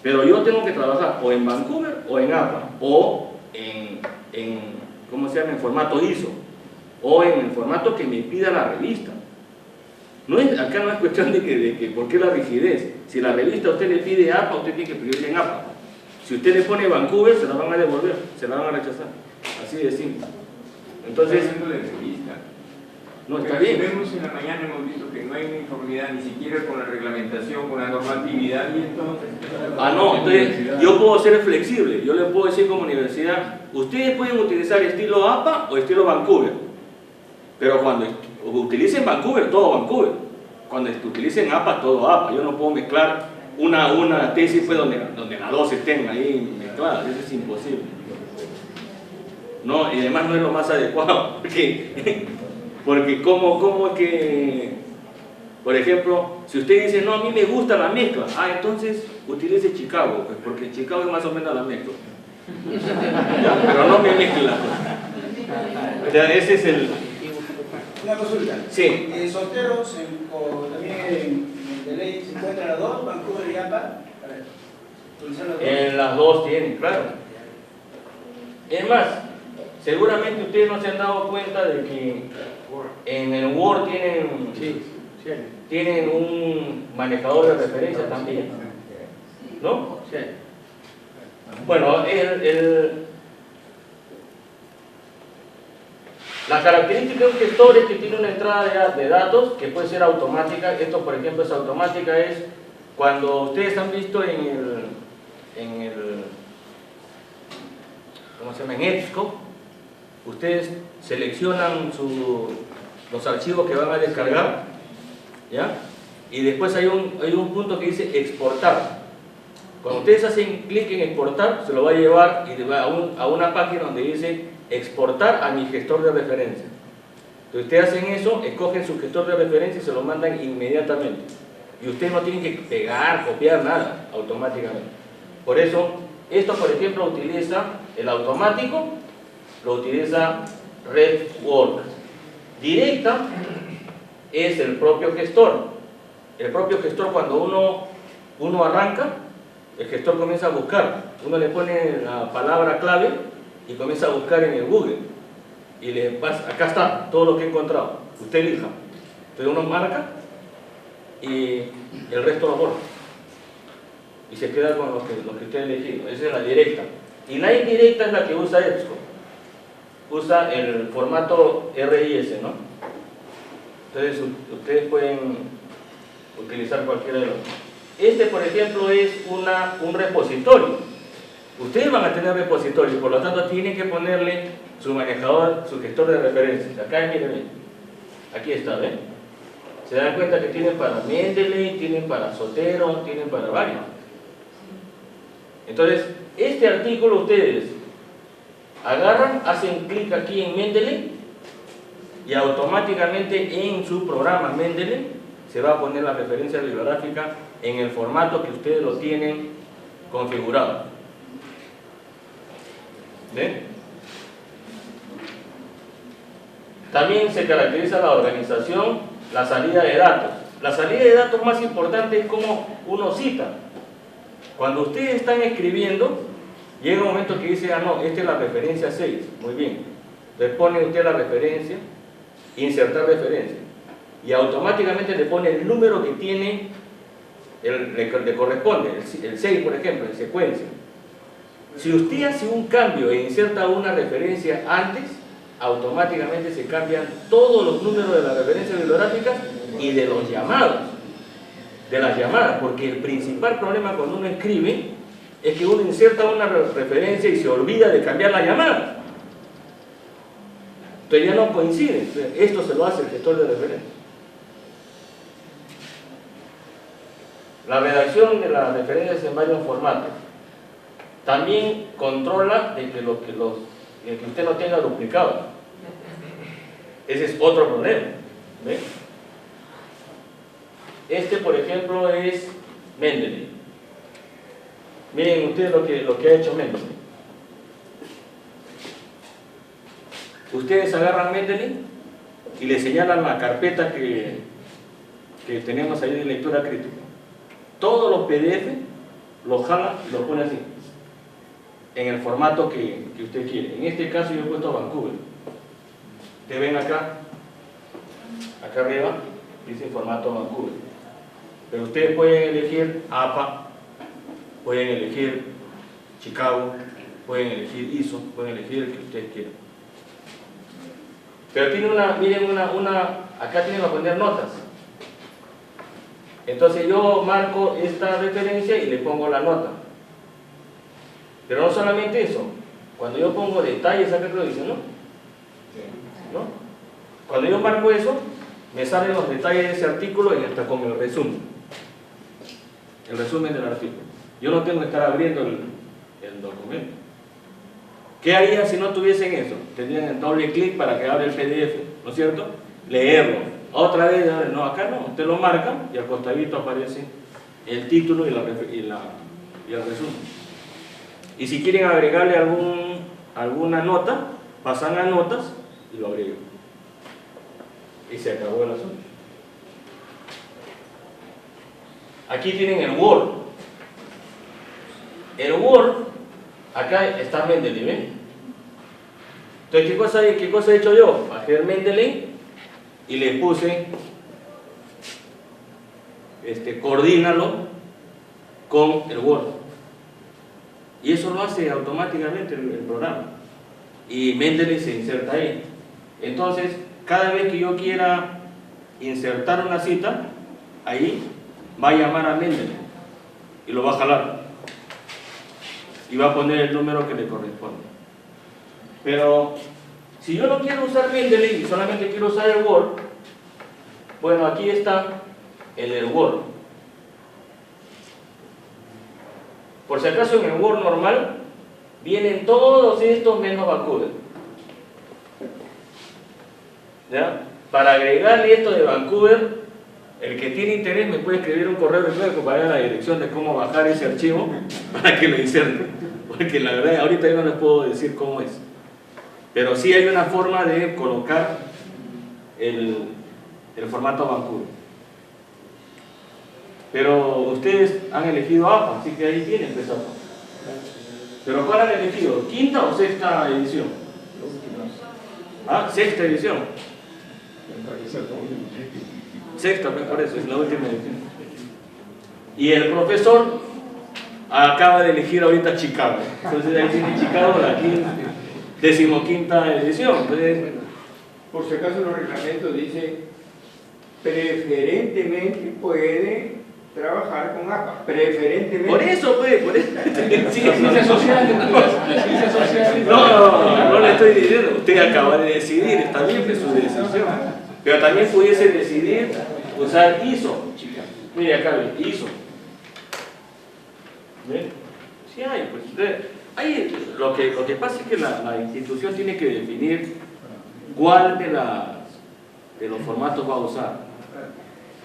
Pero yo tengo que trabajar o en Vancouver o en APA, o ¿cómo se llama? En formato ISO, o en el formato que me pida la revista. Acá no es cuestión de que ¿por qué la rigidez? Si la revista a usted le pide APA, usted tiene que pedirle en APA. Si usted le pone Vancouver, se la van a devolver, se la van a rechazar. Así de simple. Entonces, no, está bien. Vemos en la mañana, hemos visto que no hay uniformidad ni siquiera con la reglamentación, con la normatividad, y entonces... No, entonces yo puedo ser flexible. Yo le puedo decir como universidad, ustedes pueden utilizar estilo APA o estilo Vancouver. Pero cuando utilicen Vancouver, todo Vancouver. Cuando utilicen APA, todo APA. Yo no puedo mezclar una tesis pues, donde las dos estén ahí mezcladas. Eso es imposible. No, y además no es lo más adecuado. Porque ¿cómo es que, por ejemplo, si usted dice, no, a mí me gusta la mezcla, entonces utilice Chicago, pues, porque Chicago es más o menos la mezcla. ¿Ya? Pero no me mezcla. O sea, ese es el... Una consulta. Sí. Solteros, también en de ley se encuentran las dos, Vancouver y APA, para utilizar las dos. En las dos tienen, claro. Es más, seguramente ustedes no se han dado cuenta de que en el Word tienen un manejador de referencia también, ¿no? Sí. Bueno, la característica de un gestor es que tiene una entrada de datos que puede ser automática. Esto, por ejemplo, es automática, es cuando ustedes han visto en ¿cómo se llama? En EBSCO, ustedes seleccionan los archivos que van a descargar, ¿ya? Y después hay un punto que dice exportar. Cuando ustedes hacen clic en exportar, se lo va a llevar y va a una página donde dice exportar a mi gestor de referencia. Entonces ustedes hacen eso, escogen su gestor de referencia y se lo mandan inmediatamente. Y ustedes no tienen que pegar, copiar nada, automáticamente. Por eso, esto por ejemplo utiliza el automático, lo utiliza RedWork. Directa es el propio gestor. El propio gestor, cuando uno arranca, el gestor comienza a buscar. Uno le pone la palabra clave y comienza a buscar en el Google. Y le pasa, acá está todo lo que he encontrado. Usted elija. Entonces uno marca y el resto lo borra. Y se queda con lo que usted ha elegido. Esa es la directa. Y la indirecta es la que usa EBSCO. Usa el formato RIS, ¿no? Entonces ustedes pueden utilizar cualquiera de los. Este, por ejemplo, es un repositorio. Ustedes van a tener repositorios, por lo tanto tienen que ponerle su manejador, su gestor de referencias. Acá, miren, aquí está, ¿ven? Se dan cuenta que tienen para Mendeley, tienen para Zotero, tienen para varios. Entonces, este artículo ustedes agarran, hacen clic aquí en Mendeley y automáticamente en su programa Mendeley se va a poner la referencia bibliográfica en el formato que ustedes lo tienen configurado. ¿Ven? También se caracteriza la organización, la salida de datos. La salida de datos más importante es cómo uno cita. Cuando ustedes están escribiendo, llega un momento que dice, ah no, esta es la referencia 6, muy bien. Le pone usted la referencia, insertar referencia, y automáticamente le pone el número que tiene, le corresponde, el 6 por ejemplo, en secuencia. Si usted hace un cambio e inserta una referencia antes, automáticamente se cambian todos los números de las referencias bibliográficas y de los llamados, de las llamadas, porque el principal problema cuando uno escribe es que uno inserta una referencia y se olvida de cambiar la llamada. Entonces ya no coincide. Esto se lo hace el gestor de referencia. La redacción de las referencias en varios formatos también controla de que usted no tenga duplicado. Ese es otro problema. ¿Ve? Este, por ejemplo, es Mendeley. Miren ustedes lo que ha hecho Mendeley. Ustedes agarran Mendeley y le señalan la carpeta que tenemos ahí de lectura crítica. Todos los PDF los jala y los pone así, en el formato que usted quiere. En este caso yo he puesto Vancouver. Ustedes ven acá arriba, dice formato Vancouver. Pero ustedes pueden elegir APA, pueden elegir Chicago, pueden elegir ISO, pueden elegir el que ustedes quieran. Pero tiene miren acá tienen que poner notas. Entonces yo marco esta referencia y le pongo la nota. Pero no solamente eso, cuando yo pongo detalles, acá lo dice, ¿no? Cuando yo marco eso, me salen los detalles de ese artículo y hasta con el resumen del artículo. Yo no tengo que estar abriendo el documento. ¿Qué haría si no tuviesen eso? Tendrían el doble clic para que abra el PDF, ¿no es cierto? Leerlo. Otra vez, no, acá no, usted lo marca y al costadito aparece el título y el resumen. Y si quieren agregarle alguna nota, pasan a notas y lo agregan. Y se acabó el asunto. Aquí tienen el Word. El Word, acá está Mendeley, ¿ven? Entonces, ¿qué cosa he hecho yo? Bajé el Mendeley y le puse coordínalo con el Word. Y eso lo hace automáticamente el programa. Y Mendeley se inserta ahí. Entonces, cada vez que yo quiera insertar una cita, ahí va a llamar a Mendeley y lo va a jalar. Y va a poner el número que le corresponde. Pero si yo no quiero usar Mendeley y solamente quiero usar el Word, bueno, aquí está el Word. Por si acaso en el Word normal vienen todos estos menos Vancouver. ¿Ya? Para agregarle esto de Vancouver, el que tiene interés me puede escribir un correo electrónico para dar la dirección de cómo bajar ese archivo para que lo inserte. Porque la verdad ahorita yo no les puedo decir cómo es. Pero sí hay una forma de colocar el formato Vancouver. Pero ustedes han elegido APA, así que ahí tienen pues APA. ¿Pero cuál han elegido? ¿Quinta o sexta edición? Ah, sexta edición. Sexta, pues por eso, es la última edición. Y el profesor acaba de elegir ahorita Chicago. Entonces ahí tiene Chicago la 15ª edición. Entonces, por si acaso los reglamentos dicen preferentemente puede trabajar con APA. Preferentemente. por eso, pues, por eso. Sí, Las ciencias sociales, las ciencias sociales. no le estoy diciendo. Usted acaba de decidir, está bien que es su decisión. Pero también pudiese decidir usar ISO. Mire acá, ISO. ¿Ven? Sí hay, pues. Lo que pasa es que la institución tiene que definir cuál de los formatos va a usar.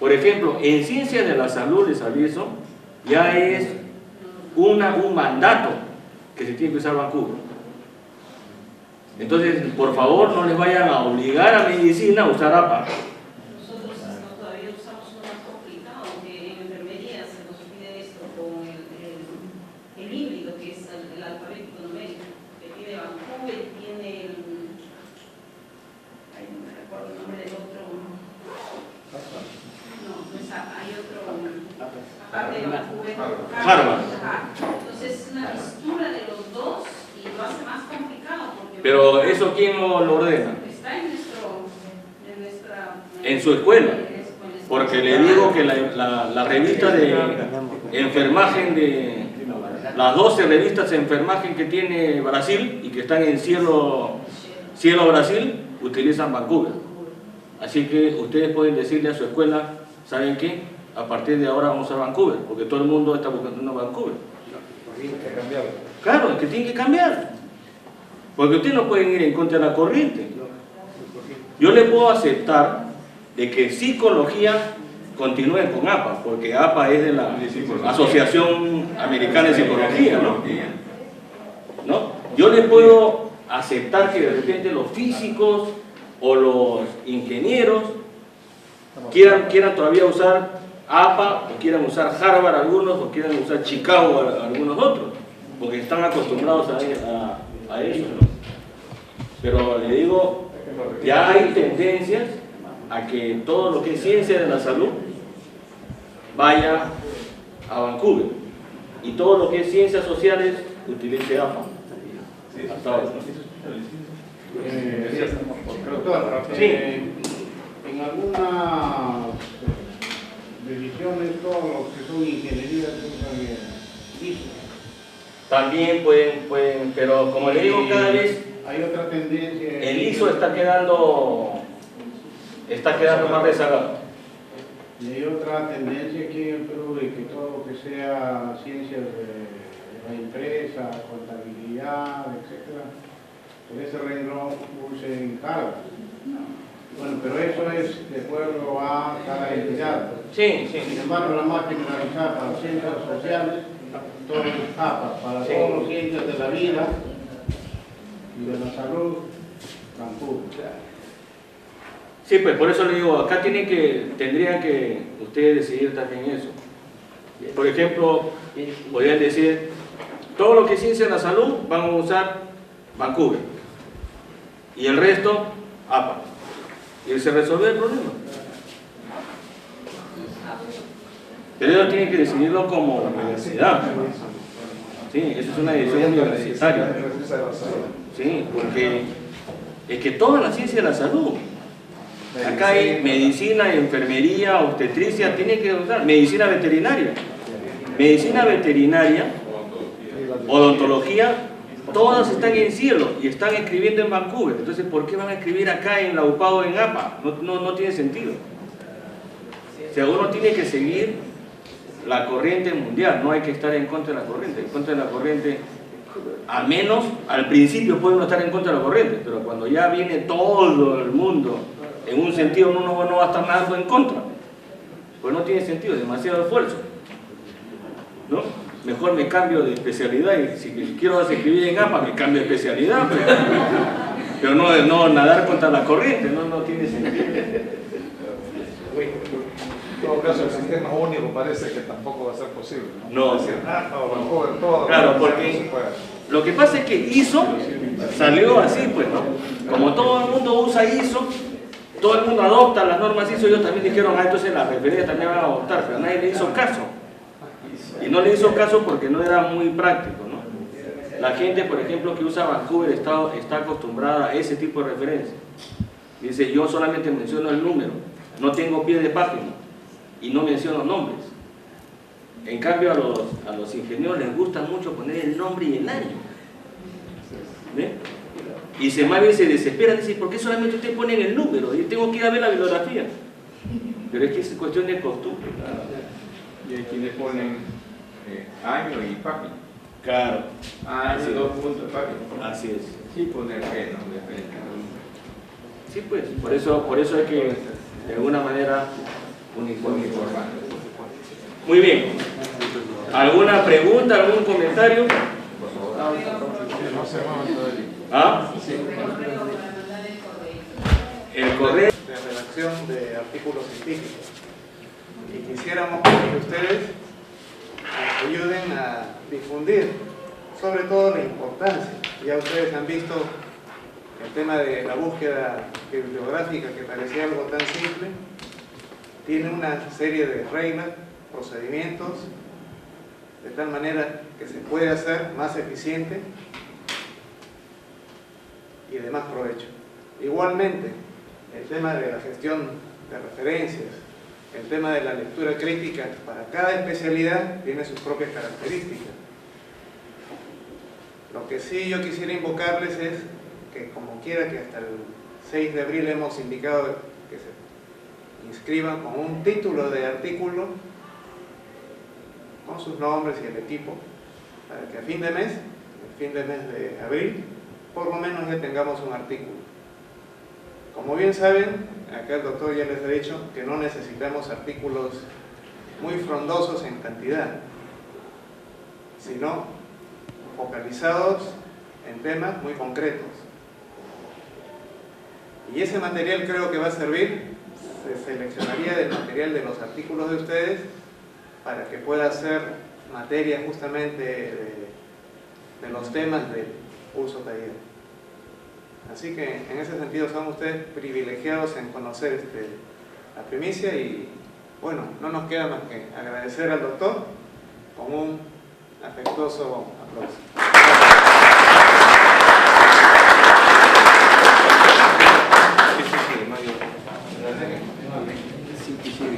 Por ejemplo, en ciencias de la salud, les aviso, ya es un mandato que se tiene que usar Vancouver. Entonces, por favor, no les vayan a obligar a medicina a usar APA. Nosotros todavía usamos uno más complicado, que en enfermería se nos pide esto con el híbrido, que es el alfabético numérico, que tiene Vancouver, tiene el... Ay, no me recuerdo el nombre del otro... No, pues hay otro... Aparte de Vancouver, Harvard. Entonces es una mixtura de los dos y lo hace más complicado. Porque Pero eso, ¿quién lo ordena? está en En su escuela. Porque le digo que la revista de enfermaje las 12 revistas de enfermaje que tiene Brasil y que están en Cielo Brasil, utilizan Vancouver. Así que ustedes pueden decirle a su escuela, ¿saben qué? A partir de ahora vamos a Vancouver, porque todo el mundo está buscando Vancouver. Claro, es que tiene que cambiar. Porque ustedes no pueden ir en contra de la corriente. Yo le puedo aceptar de que psicología continúe con APA, porque APA es de la Asociación Americana de Psicología, ¿no? Yo le puedo aceptar que de repente los físicos o los ingenieros quieran todavía usar APA, o quieran usar Harvard algunos, o quieran usar Chicago algunos otros, porque están acostumbrados a eso, ¿no? Pero le digo, ya hay tendencias a que todo lo que es ciencia de la salud vaya a Vancouver, y todo lo que es ciencias sociales utilice APA. Hasta ahora. Doctor, Sí. en algunas decisiones, todos los que son ingenierías usan ISO. También pueden, pero como le digo, cada vez Hay otra tendencia. el ISO está quedando más rezagado. Y hay otra tendencia aquí en Perú de que todo lo que sea ciencias de la empresa, contabilidad, etcétera, en ese renglón usen Harvard. Bueno, pero eso es de acuerdo a cada entidad. Sí. Sin embargo, la más generalizada para ciencias sociales, todo es APA, para Sí. todos los ciencias de la vida y de la salud, Vancouver. Sí, pues por eso le digo, acá tendrían que ustedes decidir también eso. Por ejemplo, podrían decir, todo lo que es ciencia de la salud van a usar Vancouver y el resto APA, y se resuelve el problema. Pero ellos tienen que decidirlo como universidad. Sí, eso es una decisión universitaria. Sí, porque es que toda la ciencia de la salud, acá hay medicina, enfermería, obstetricia, tiene que usar medicina veterinaria, odontología, todas están en Cielo y están escribiendo en Vancouver. Entonces, ¿por qué van a escribir acá en la UPAD o en APA? No tiene sentido. O sea, uno tiene que seguir la corriente mundial, no hay que estar en contra de la corriente. En contra de la corriente, a menos, al principio puede uno estar en contra de la corriente, pero cuando ya viene todo el mundo en un sentido, uno no va a estar nadando en contra, pues no tiene sentido, demasiado esfuerzo, ¿no? Mejor me cambio de especialidad, y si quiero escribir en APA me cambio de especialidad, pero no nadar contra la corriente, no tiene sentido. En todo caso, el sistema único parece que tampoco va a ser posible. No. Es decir, Vancouver, todo. Claro, porque lo que pasa es que ISO salió así, pues, ¿no? Como todo el mundo usa ISO, todo el mundo adopta las normas ISO, ellos también dijeron, entonces las referencias también van a adoptar, pero nadie le hizo caso. Y no le hizo caso porque no era muy práctico, ¿no? La gente, por ejemplo, que usa Vancouver está acostumbrada a ese tipo de referencia. Dice, yo solamente menciono el número, no tengo pie de página y no menciono nombres. En cambio, a los ingenieros les gusta mucho poner el nombre y el año. ¿Ve? Y más bien se desesperan, dicen, ¿por qué solamente ustedes ponen el número? Yo tengo que ir a ver la bibliografía. Pero es que es cuestión de costumbre. Y hay quienes ponen año y página. Claro. Año, 2 puntos, página. Así es. Sí, poner que no depende. Sí, pues, por eso es que de alguna manera Uniformar. Muy bien. ¿Alguna pregunta, algún comentario? ¿Ah? El correo de redacción de artículos científicos. Y quisiéramos que ustedes ayuden a difundir sobre todo la importancia. Ya ustedes han visto el tema de la búsqueda bibliográfica, que parecía algo tan simple, tiene una serie de reglas, procedimientos, de tal manera que se puede hacer más eficiente y de más provecho. Igualmente, el tema de la gestión de referencias, el tema de la lectura crítica, para cada especialidad tiene sus propias características. Lo que sí yo quisiera invocarles es que, como quiera que hasta el 6 de abril hemos indicado que se inscriban con un título de artículo, con sus nombres y el equipo, para que a fin de mes, el fin de mes de abril, por lo menos ya tengamos un artículo. Como bien saben, acá el doctor ya les ha dicho que no necesitamos artículos muy frondosos en cantidad, sino focalizados en temas muy concretos. Y ese material creo que va a servir, se seleccionaría del material de los artículos de ustedes para que pueda ser materia justamente de los temas del curso taller. Así que en ese sentido son ustedes privilegiados en conocer la primicia y bueno, no nos queda más que agradecer al doctor con un afectuoso aplauso.